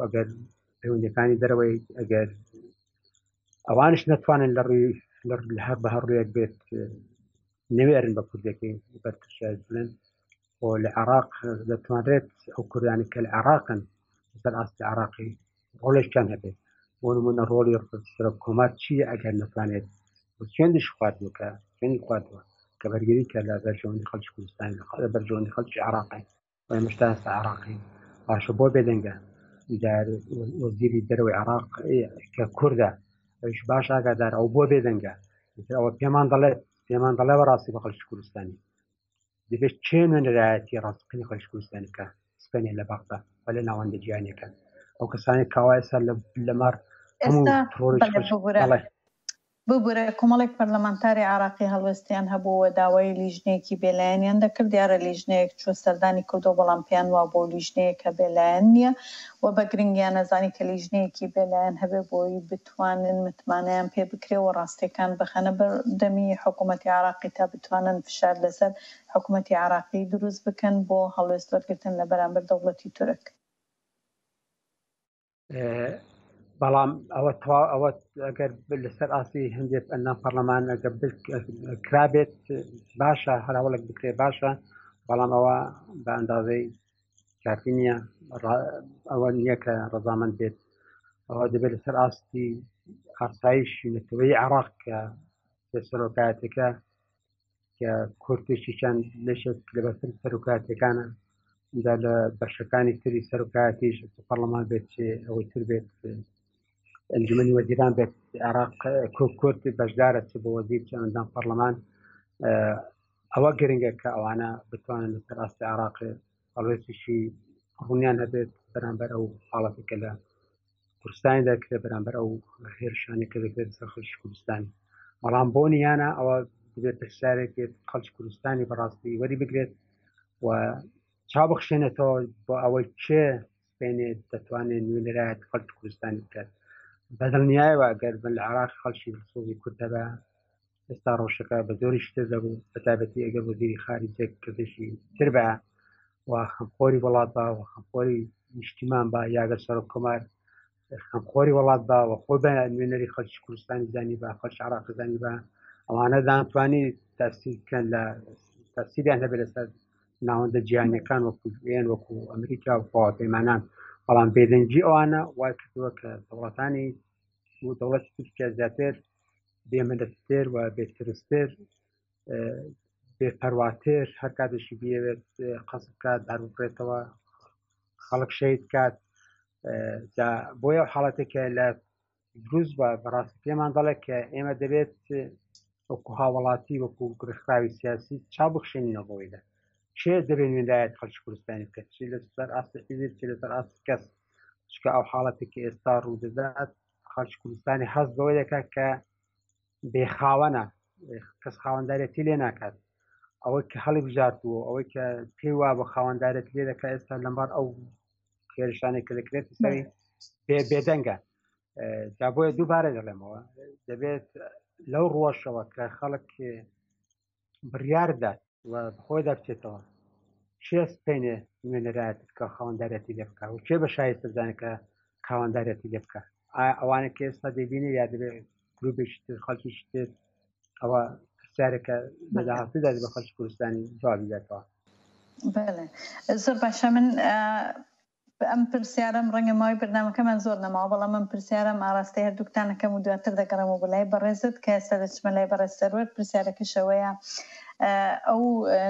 ئەگەر پەیوەندیەکانی دەرەوەی ئەگەر ئەوانش نەتوانن لە ڕووی هەر بە هەڕوویەک بێت نەوێرن بە کوردەکەی بەر تورکیا بڵێن و لە عێراق دەتوانرێت ئەو کوردانی کە لە عێراقن لەسەر ئاستی عێراقی ڕۆڵێکیان هەبێت. بۆ نمونە ڕۆڵی سەرۆککۆمار چییە ئەگەر نەتوانێت چێندش خواردووە کە چێندی خواردووە کە بەرگری کە لە بەرژەوەندی خەڵکی کوردستانی لە بەرژەوەندی خەڵکی عێراقی و ئێمەشتا ئێستا عێراقی باشە بۆ بێدەنگە وەزیری دەرەوەی عێراق کە کوردە ئەوش باش ئاگادار ئەو بۆ بێدەنگە ئەوە پێمان دەڵێ بەڕاستی بە خەڵکی کوردستانی دەبێت چێ نوێنەرایەتی ڕاستەقینی خەڵکی کوردستانی کە سپێنێ لە بەغدا و لە ناوەندە جیهانیەکان ئەو کەسانی کاوای ئێستا لە مار ببوورە کۆمەڵێک پەرلەمانتاری عێراقی هەڵوێستیان هەبووە داوای لیژنەیەکی بێلایەنیان دەکرد، دیارە لیژنەیەک چوە سەردانی کردو بەڵام پیان وا بۆ لیژنەیەکە بێلایەن نییە و بە گرنگیان نەزانی کە لیژنەیەکی بێلایەن هەبێ بۆی بتوانن متمانەیان پێ بکرێ و ڕاستیەکان بخەنە بەردەمی حکوومەتی عێراقی تا بتوانن فشار لەسەر حکوومەتی عێراقی دروست بکەن بۆ هەڵوێست وەرگرتن لە بەرامبەر دەوڵەتی تورک. بەڵام ئەوە ئەگەر لەسەر ئاسی هەندێک ئەندام پەرلەمان ئەگەر کرابێت باشە، هەراوەڵێک بکرێت باشە، بەڵام ئەوە بە ئەندازەی کافی نییە، ئەوە نییە کە ڕەزامەند بێت. ئەوە دەبێت لەسەر ئاستی ئاسایشی نەتەوەیی عێراق کە سەرۆکایەتەکە کە کورتێکیان لەشێک لە بەسەر سەرۆکایەتەکانە دا لە بەشەکانی تری سەرۆکایەتیش پەرلەمان بێت ئەوەی تر بێت ئەنجومەنی وەزیران بێت عێراق کورد بەشدارە چ بۆ وەزیر چ ئەندام پەرلەمان. ئەوە گرنگە کە ئەوانە بتوانن لەسەر ئاستی عێراق هەڵوێستیشی ڕوونیان هەبێت بەرامبەر ئەو حاڵەتێکە لە کوردستانی دەکرێت بەرامبەر ئەو هێرشانی کە دەکرێت سەر خەڵکی کوردستانی بەڵام بۆ نیانە ئەوە دەبێت شارێک خەڵکی کوردستانی بەڕاستی وەری بگرێت و چاوبخشێنێتەوە بۆ ئەوەی چێ بینێت دەتوانێت نوێنەرایەت خەڵکی کوردستانی بکات بەدڵنیایەوە ئەگەر بن لە عێراق خەڵکی سۆزی کورد هەبە ئێستا ڕۆژەکە بە زۆری شتر دەبوو بەتایبەتی ئەگەر وەزیری خارجێک کردشی تر بە و خەمخۆری وڵات بە و خەمخۆری نیشتیمان بە یاگەر سەرۆکۆمار خەمخۆری وڵات بە و خۆی بە نوێنەری خەڵکی کوردستانی زانی بە خەڵکی عێراق زانی بە ئەوانە دەتوانی تاسیرکەن لە تاسیریان هەبێت لەسەر ناوەندە جیهانیەکان وەکو ئەمریکا و پێمانان بەڵام بێدەنگی ئەوانە وای کردووە کە دەوڵەتانی و دەوڵەتی تورکیا زیاتر بێمەلەتر و بێترستر بێپەرواتر هەر کاتێکی بێوێت قەسب بکات دەربڕێتەوە خەڵک شەید کات بۆیە حاڵەتێکە لە دروست بە بەڕاستی پێمان دەڵێ کە ئێمە دەبێت وەکو هاوڵاتی وەکو گرفتراوی سیاسی چاوبخشێنینەوە بۆیدا چێ دەبێت نوێنەرایەت خەڵکی کوردستانی بکات چی لەسەر ئاستی حیزب چی لەسەر ئاستی کەس چکە ئەو حاڵەتێکی ئێستا ڕوو دەدات خەڵکی کوردستانی هەست بەوەی دەکات کە بێخاوەنە کەس خاوەندارەتی لێ ناکات ئەوەی کە هەڵی بژاردووە ئەوەی کە پێی وا بە خاوەندارەت لێ دەکات ئێستا لەمبەر ئەو خێرشانێک کە دەکرێت سەری بێدەنگە جا بۆیە دووبارە دەڵێمەوە دەبێت لەو ڕۆژەوە کە خەڵک بڕیاردات و بەخۆیدا بچێتەوە چێ سپێنێ نوێنەرایەت بکە خاوەندارەتی لێ بکە و چێ بە شایستە بزانێت کە خاوەندارەتی لێ بکە ئەوانە کە ئێستا دەبینێ یا دەبێت گروپێکی تر خەڵکیشی تر ئەوە پرسیارێکە لەداهاتوودا بە خەڵکی کوردستانی جوابی دێتەوە. بەڵێ زۆر باشە من ئەم پرسیارم ڕەنگە ماوەی بەرنامەکەمان زۆر نەماوە بەڵام من پرسیارم ئاڕاستی هەردووکتانەکەم و دواتر دەگەڕێمەوە بۆ لای بەڕێزت کە ئێستا دەچمە لای بەڕێز سەروەر پرسیارەکەشەوەیە ئەو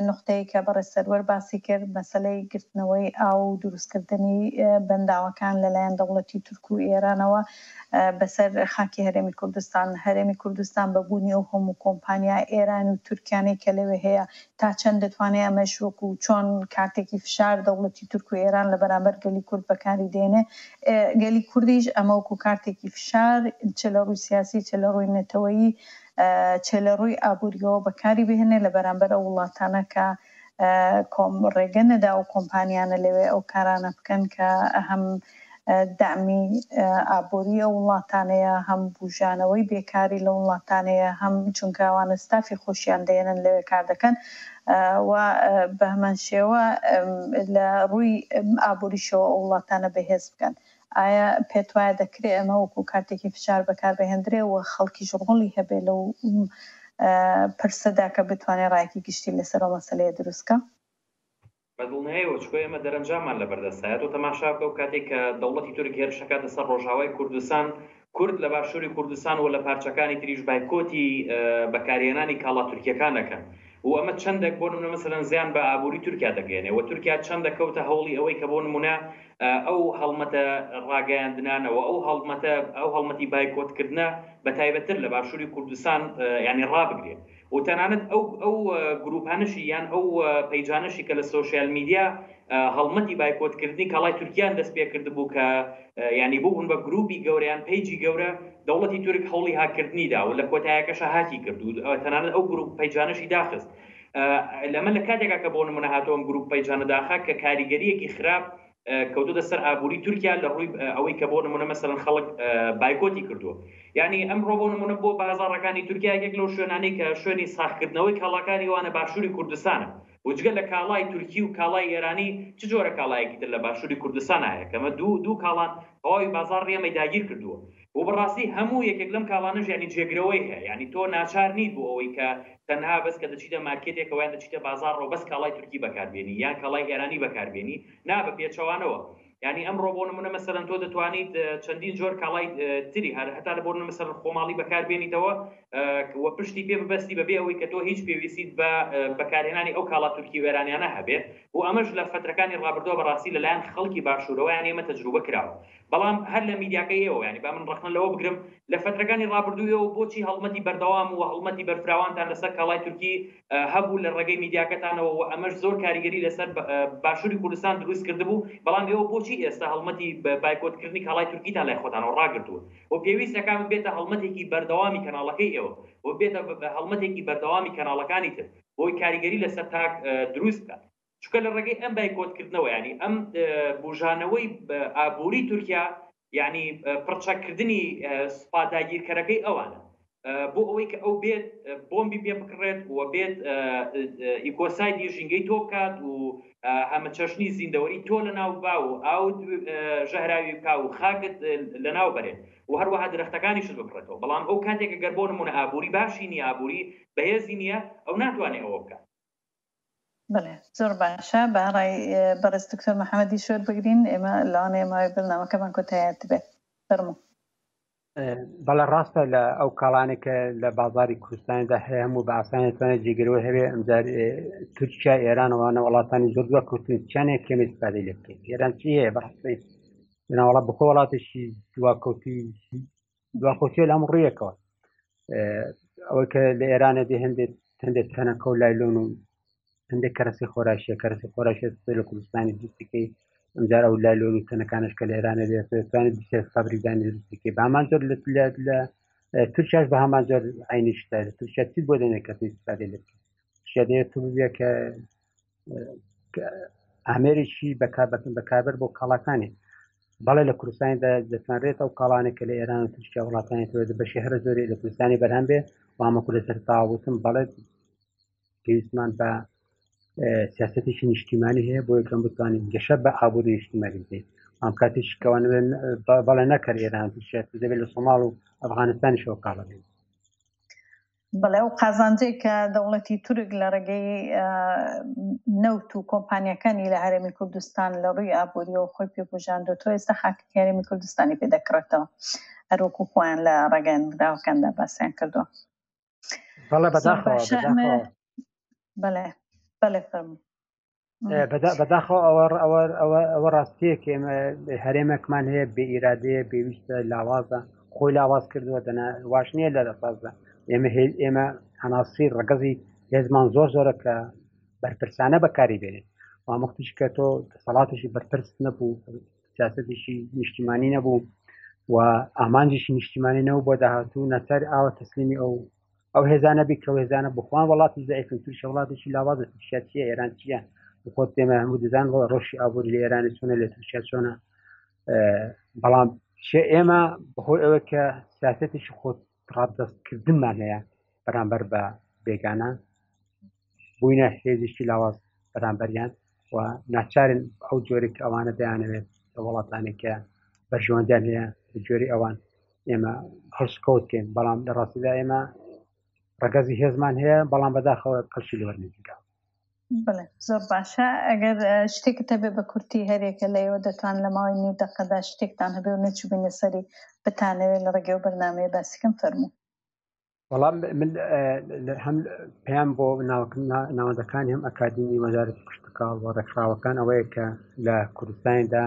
نقطەی کە بەڕێز سەروەر باسی کرد مەسەلەی گرتنەوەی ئاو و دروستکردنی بەنداوەکان لەلایەن دەوڵەتی تورک و ئێرانەوە بەسەر خاکی هەرێمی کوردستان هەرێمی کوردستان بەبوونی ئەو هەموو کۆمپانیا ئێران و تورکیانەی کە لەوێ هەیە تا چەند دەتوانێت ئەمەش وەکو چۆن کارتێکی فشار دەوڵەتی تورک و ئێران لە بەرامبەر گەلی کورد بەکاری دێنێ گەلی کوردیش ئەمە وەکو کارتێکی فشار چ لە ڕووی سیاسی چ لە ڕووی نەتەوەیی چ لە ڕووی ئابوووریەوە بەکاری بهێنێ لە بەرامبەر ئەو وڵاتانە کە ڕێگە نەدا و کۆمپانیانە لەوێ ئەو کارانە بکەن کە هەم دامی ئابووری ئەو وڵاتانەیە هەم بوژانەوەی بێکاری لە وڵاتانەیە هەم چونکە ئەوانە ستافی خۆشیان دێنن لەوێ کار دەکەن و بە هەمان شێوە لە ڕووی ئابووریشەوە ئەو وڵاتانە بەهێز بکەن. ئایا پێت وایە دەکرێت ئەمە وەکو کارتێکی فشار بەکار بهێنرێ و خەڵکیش ڕۆڵی هەبێ لەو پرسەدا کە بتوانێت ڕایەکی گشتی لەسەر ئەو مەسەلەیە دروستکە؟ بەدڵنیایەوە چکۆ ئێمە دەرەنجامان لە بەردەستایەت و تەماشا بکە و کاتێک کە دەوڵەتی تورکی هێرشەکاتە سەر ڕۆژاوای کوردستان کورد لە باشووری کوردستان و لە پارچەکانی تریش بایکۆتی بەکارهێنانی کاڵا تورکیەکان دەکەن و ئەمە چەندێک بۆ نمونە مەسەلەن زیان بە ئابووری تورکیا دەگەێنێ و تورکیا چەندە کەوتە هەوڵی ئەوەی کە بۆ نمونە ئەو هەڵمەتە ڕاگەیاندنانەوە ئەو هەڵمەتی بایکۆتکردنە بە تایبەتر لە باشووری کوردستان ینی ڕابگرێت و تەنانەت ئەو گروپانشی یان ئەو پەیجانشی کە لە سۆشیال میدیا هەڵمەتی بایکۆتکردنی کاڵای تورکیان دەست پێ کرد بوو کە ینی بوون بە گروپی گەورەیان پیجی گەورە دەوڵەتی تورک هەوڵی هاکردنیدا و لە کۆتایەکەشە هاتی کرد و تەنانەت ئەو گروپ پەیجانشی داخست لەمە لە کاتێکا کە بۆ نمونە هاتۆم گروپ پەیجانە داخا کە کاریگەریەکی خراپ کەوتو دەسەر ئابووری تورکیا لە ڕووی ئەوەی کە بۆ نمونە مەسەلەن خەڵک بایکۆتی کردووە یعنی ئەمڕۆ بۆ نمونە بۆ بازاڕەکانی تورکیا یەک لەو شوێنانەی کە شوێنی ساختکردنەوەی کاڵاکانی وانە باشووری کوردستانە وجگە لە کاڵای تورکی و کاڵای ئێرانی چ جۆرە کاڵایەکی تر لە باشووری کوردستان هەیە کەمە دوو کاڵان هەوای بازار ڕێمەی داگیر کردووە و بەڕاستی هەموو یەکێک لەم کاڵانەش ینی جێگرەوەی هەیە ینی تۆ ناچار نیت بۆ ئەوەی کە تەنها بەس کە دەچیتە مارکێتێکەوە یان دەچیتە بازارڕەوە بەس کاڵای تورکی بەکاربێنی یان کاڵای ئێرانی بەکاربێنی نابە پێچەوانەوە ینی ئەمڕۆ بۆ نمونە مەسەلەن تۆ دەتوانیت چەندین جۆر کاڵای تری هەتا لە بۆ نمونە مەسەلەن خۆماڵی بەکاربێنیتەوە وە پشتی پێ ببەستی بەبێ ئەوەی کە تۆ هیچ پێویستیت بە بەکارهێنانی ئەو کاڵا تورکی و ئێرانیانە هەبێت و ئەمەش لە فترەکانی ڕابردووە بەڕاستی لەلایەن خەڵکی باشوورەوە یان ئێمە تەجروبە کراوە بەڵام هەر لە میدیاکەی ئێوە ینی با من ڕخنە لەوە بگرم لە فترەکانی ڕابردوویەوە بۆچی هەڵمەتی بەردەوام و هەڵمەتی بەرفراوانتان لەسەر کاڵای تورکی هەبوو لە ڕێگەی میدیاکەتانەوە و ئەمەش زۆر کاریگەری لەسەر باشووری کوردستان دروست کردبوو بەڵام ئێوە بۆچی ئێستا هەڵمەتی بایکۆتکردنی کاڵای تورکیتان لای خۆتانەوە ڕاگرتووە و پێویستەکان بێتە هەڵمەتێکی بەردەوامی کەناڵەکەی ئێوە و بێتە هەڵمەتێکی بەردەوامی کەناڵەکانی تر بۆی کاریگەری لەسەر تاک دروست بکات چونکە لە ڕێگەی ئەم بایکۆتکردنەوە ینی ئەم بژانەوەی ئابووری تورکیا یعنی پڕچەکردنی سوپاداگیرکەرەکەی ئەوانە بۆ ئەوەی کە ئەو بێت بۆمبی پێ بکڕێت و بێت ئیکۆسایدی ژینگەی تۆ بکات و هەمە چەشنی زیندەوەری تۆ لە ناو با و ئاو ژەهراوی بکا و خاکت لە ناو بەرێت و هەروەها درەختەکانیشت بکڕێتەوە بەڵام ئەو کاتێکە گەر بۆ نمونە ئابووری باشی نیە ئابووری بەهێزی نییە ئەو ناتوانێت ئەوە بکات. بەڵێ زۆر باشە بەڕای بەڕێز دکتۆر محەممەدی شۆر بگرین ئێمە لەوانەیە ماوەی بەرنامەکەمان کۆتایەت بێت فەرموو. بەڵێ ڕاستە لە ئەو کاڵانێکە لە بازاری کوردستاندا هەیە هەموو بە ئاسانێتوانێت جێگرەوە هەبێ ئەمجار تورکیا ئێرانەوەوانە وڵاتانی زۆر دووە کەوتن چیانێک کێمە استفادەی لێ بکەیت ئێران چی هەیە بەڕاستی لەناوەڵات بخۆ وڵاتێکی دواکەوتی لە هەموو ڕوویەکەوە ئەوەی کە لە ئێرانە دێ هەندێک تەنەکە و لایلۆن و هەندێک کەرەسی خۆراشیە لە کوردستانی دروستیکەی ئەمجار ئەو لایلۆن و تەنەکانش کە لە ئێرانە دێتوانێت بسێت فابریکدانی دروستیکەی بە هەمان جۆر لە تورکیاش بە هەمان جۆر عینیشتە لە تورکیا چیت بۆ دێنێت کەس استفادەی لێ بکەیت تورکیا دەیەت ببێت کە ئامێرێکی بەکاربەر بۆ کاڵاکانی بەڵێ لە کوردستانیدا دەتوانرێت ئەو کاڵانێک کە لە ئێران و تورکیا وڵاتانێتەوە بەشی هەرە زۆری لە کوردستانی بەرهەم بێ و ئەمەکو لەسەر تاوتم بەڵێ پێویستمان بە سیاسەتێکی نیشتیمانی هەیە بۆ یەکەم بتوانین گەشە بە ئابووری نیشتیمانی بدەین ئەم کاتێکەوە بەڵێ نەکەر ئێران دەبێت لە سۆماڵ و ئەفغانستانیشەوە کاڵە بێت. بەڵێ و قازانجێک کە دەوڵەتی تورک لە ڕێگەی نەوت و کۆمپانیەکانی لە هەرێمی کوردستان لە ڕووی ئابووریەوە خۆی پێبژاندوتەوە ئێستا خاکی هەرێمی کوردستانی پێدەکڕێتەوە هەروەکو خۆیان لە ڕێگەیاندراوەکاندا باسییان کردووە. بەڵێ بەڵێ فەرموو. بەداخەوە ئەوە ڕاستیەک ئێمە هەرێمێکمان هەیە بێ ئیرادەیە بێویستە لاوازە خۆی لاواز کردووە دەنا واش نییە لە دەسازدا ئێمە هەناسی ڕگەزی هێزمان زۆرە کە بەرپرسانە بەکاری بێنێت وامەختیش کە تۆ دەسەڵاتێکی بەرپرس نەبوو سیاسەتێکی نیشتیمانی نەبوو و ئامانجیشی نیشتیمانی نەبوو بۆ داهاتوو نەچار ئاوە تەسلیمی ئەو هێزانە بی کە هێزانە بخوان وڵاتی زەعیفن تووشە وڵاتێکی لاوازە تووشیا چیە ئێران چییە خۆت پێمە هەموو دەزان ڕۆژی ئابووری لە ئێرانی چۆنە لە تووشیا چۆنە بەڵام ئێمە بەهۆی ئەوە کە سیاسەتێکی خۆت ڕابدەستکردنمان هەیە بەرامبەر بە بێگانە بووینە هێزیشی لاواز بەرامبەریان و ناچارن ئەو جۆرێک ئەوانە دەیانەوێت لە وڵاتانی کە بەرژەوەندیان هەیە لە جۆری ئەوان ئێمە هەڵسکەوتکەین بەڵام لە ڕاستیدا ئێمە ڕگەزی هێزمان هەیە بەڵام بەداخەوە قەرشی لەوەرنێتیکە. بڵێ زۆر باشە ئەگەر شتێکت هەبێ بە کورتی هەرێکە لەیەوە دەتوان لە ماوەی نیو دەقەدا شتێکتان هەبێ و نەچووبینە سەری بتانەوێت لە ڕێگەی و بەرنامەیە باسیکەم فەرموو. وەڵام من هەم پێیان بۆ ناوەندەکانی هەم ئەکادیمی وەزارەتی کشتکاڵ بۆ ڕێکخراوەکان ئەوەیە کە لە کوردستانیدا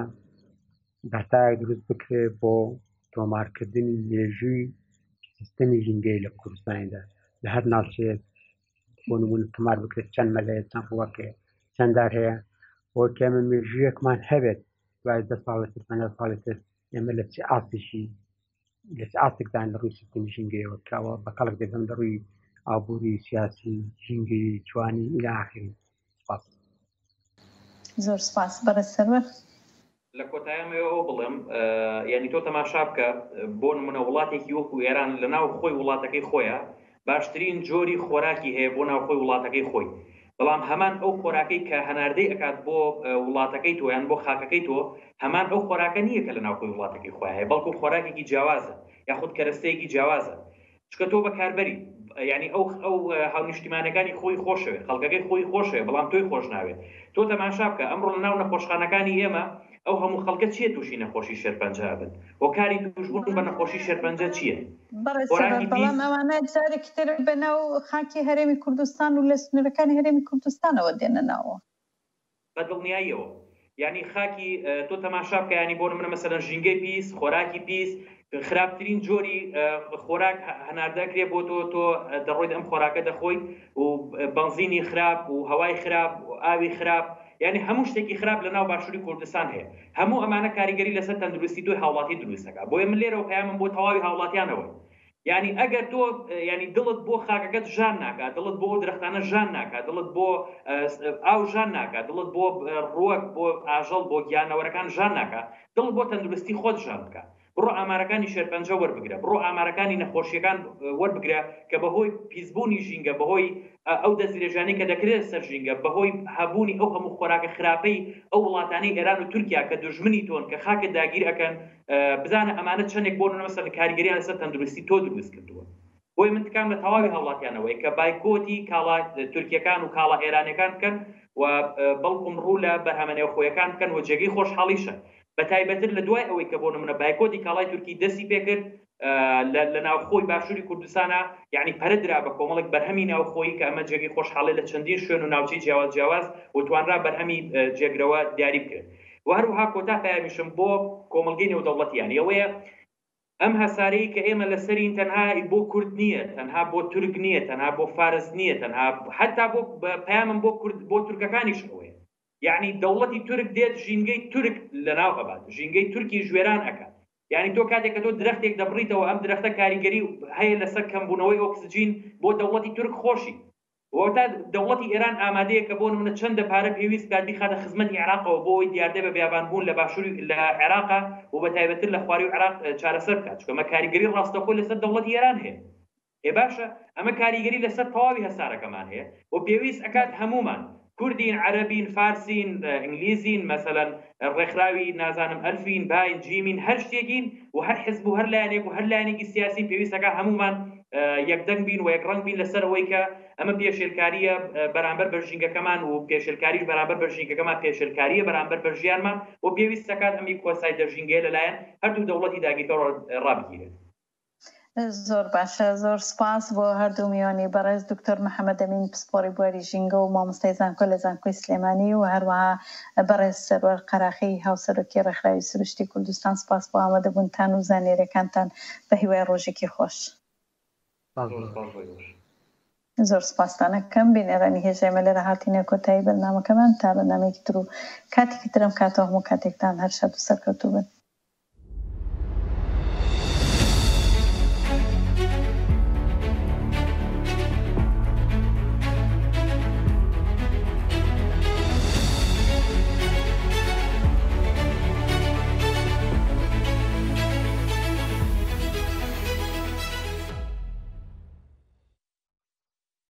بەرتایەک دروست بکرێت بۆ تۆمارکردنی مێژووی سیستەمی ژینگەی لە کوردستانیدا لە هەر ناوچەیەک بۆ نمونە تۆمار بکرێت چەند مەلەیە چەند ڕووەکێ چەنددار هەیە بۆ کە ئێمە مێژوویەکمان هەبێت دوای 10 ساڵی 50 ساڵی تر ئێمە لە چی ئاسیشی لە ئاسێکدان لە ڕووی سیستەمی ژینگەیەوە کراوە بە کەڵک دەبێن لە ڕووی ئابووری سیاسی ژینگەی جوانی ئیلە ئاخری. سپاس. زۆر سپاس بەڕێز سەرور. لە کۆتاییەوە بڵێم یعنی تۆ تەماشا بکە بۆ نمونە وڵاتێکی وەکو ئێران لە ناو خۆی وڵاتەکەی خۆیە باشترین جۆری خۆراکی هەیە بۆ ناو خۆی وڵاتەکەی خۆی بەڵام هەمان ئەو خۆراکەی کە هەناردەی ئەکات بۆ وڵاتەکەی تۆ یان بۆ خاکەکەی تۆ هەمان ئەو خۆراکە نییە کە لە ناو خۆی وڵاتەکەی خۆی هەیە بەڵکو خۆراکێکی جیاوازە یاخود کەرەستەیەکی جیاوازە چکە تۆ بەکاربەری یعنی ئەو هاونیشتیمانەکانی خۆی خۆشەوێ خەڵکەکەی خۆی خۆشەوێ بەڵام تۆی خۆش ناوێت تۆ تەماشا بکە ئەمڕۆ لە ناو نەخۆشخانەکانی ئێمە ئەو هەموو خەڵکە چیە تووشی نەخۆشی شێرپەنجە بن و کاری توشبوون بە نەخۆشی شێرپەنجە چییە؟ بەڵام ئەوانە جارێکی تر بەناو خاکی هەرێمی کوردستان و لە سنوورەکانی هەرێمی کوردستانەوە دێنە ناوە بەدڵنیاییەوە یعنی خاکی تۆ تەماشا بکە ینی بۆ منە مەسەرەن ژینگەی پیس خۆراکی پیس خراپترین جۆری خۆراک هەناردەکرێ بۆ تۆ دەڕۆیت ئەم خۆراکە دەخۆی و بنزینی خراپ و هەوای خراپ و ئاوی خراپ یعنی هەموو شتێکی خراپ لە ناو باشووری کوردستان هەیە هەموو ئەمانە کاریگەری لەسەر تەندروستی تۆی هاوڵاتی دروستەکە بۆیە من لێرەوە پەیامم بۆ تەواوی هاوڵاتیانەوە یعنی ئەگەر تۆ ینی دڵت بۆ خاکەکەت ژان ناکات دڵت بۆ درەختانە ژان ناکات دڵت بۆ ئاو ژان ناکات دڵت بۆ ڕووەک بۆ ئاژەڵ بۆ گیانەوەرەکان ژان ناکات دڵت بۆ تەندروستی خۆت ژان بکە بڕۆ ئامارەکانی شێرپەنجە وەربگرە بڕۆ ئامارەکانی نەخۆشیەکان وەربگرە کە بەهۆی پیسبوونی ژینگە بەهۆی ئەو دەستدرێژانەی کە دەکرێت سەر ژینگە بەهۆی هەبوونی ئەو هەموو خۆراکە خراپەی ئەو وڵاتانەی ئێران و تورکیا کە دژمنی تۆن کە خاکە داگیر ئەکەن بزانە ئەمانە چەندێک بۆ مەسەر کاریگەریان لەسەر تەندروستی تۆ دروست کردووە بۆی من تکام لە تەواوی هەوڵاتیانەوەی کە بایکۆتی کاڵا تورکیەکان و کاڵا ئێرانەکان بکەن و بەڵکوم ڕوو لە بەرهەمەنێو خۆیەکان بکەن و جێگەی خۆشحاڵیشە بەتایبەتر لە دوای ئەوەی کە بۆ نمونە بایکۆتی کاڵای تورکی دەستی پێکرد لە ناوخۆی باشووری کوردستانە یعنی پەرەدرا بە کۆمەڵێک بەرهەمی ناوخۆیی کە ئەمە جێگەی خۆشحاڵی لە چەندین شوێن و ناوچەی جیاواز و توانرا بەرهەمی جێگرەوە دیاری بکرێت و هەروەها کۆتا پەیامیشم بۆ کۆمەلگەی نێودەوڵەتیان ئەوەیە ئەم هەسارەی کە ئێمە لەسەرین تەنها بۆ کورد نییە تەنها بۆ تورک نییە تەنها بۆ فارس نییە تەنها حتا بۆ پەیامم بۆ تورکەکانیش ئەوەیە یعنی دەوڵەتی تورک دێت ژینگەی تورک لەناو ئەبات ژینگەی تورکی ژوێران ئەکات یعنی تۆ کاتێک کە تۆ درەختێک دەبڕیتەوە ئەم درەختە کاریگەری هەیە لەسەر کەمبوونەوەی ئۆکسجین بۆ دەوڵەتی تورک خۆشی وەتا دەوڵەتی ئێران ئامادەیە کە بۆ نمونە چەندە پارە پێویست کات بیخاتە خزمەتی عێراقەوە بۆ ئەوەی دیاردە بە بیابانبوون لە باشووری لە عێراقا و بەتایبەتر لە خواری و عێراق چارەسەر بکات چونکە ئەمە کاریگەری ڕاستەخۆ لەسەر دەوڵەتی ئێران هەیە باشە ئەمە کاریگەری لەسەر تەواوی هەسارەکەمان هەیە و پێویست ئەکات هەمومان کوردین عەرەبین فارسین ئینگلیزین مەسەلەن ڕێکخراوی نازانم ئەلفین باین جیمین هەر شتێکین و هەر حزب و هەر لایەنێک و هەر لایەنێکی سیاسی پێویستەکە هەمومان یەکدەنگ بین و یەکڕەنگ بین لەسەر ئەوەی کە ئەمە پێشێلکاریە بەرامبەر بەژینگەکەمان و پێشێلکاریش بەرامبەر بەژینگەکەمان پێشێلکاریە بەرامبەر بەژیانمان و پێویستەکات ئەمی کۆسای دەژینگەیە لەلایەن هەردوو دەوڵەتی داگیرکەوە ڕابگیرێت زۆر باشە زۆر سپاس بۆ هەردوو میوانی بەڕێز دکتۆر محەممەد ئەمین پسپۆری بواری ژینگە و مامۆستای زانکۆ لە زانکۆی سلێمانی و هەروەها بەڕێز سەروەر قەراخی هاوسەرۆکی ڕێکخراوی سروشتی کوردستان سپاس بۆ ئامادەبوونتان و زانێریەکانتان بە هیوای ڕۆژێکی خۆش زۆر سپاسدانەکەم بینێرانی هێژێمە لێرە هاتینە کۆتایی بەرنامەکەمان تا بەرنامەیەکی تر و کاتێکی ترم کاتەوە هەموو کاتێکتان هەر شاد و سەرکەوتوو بن.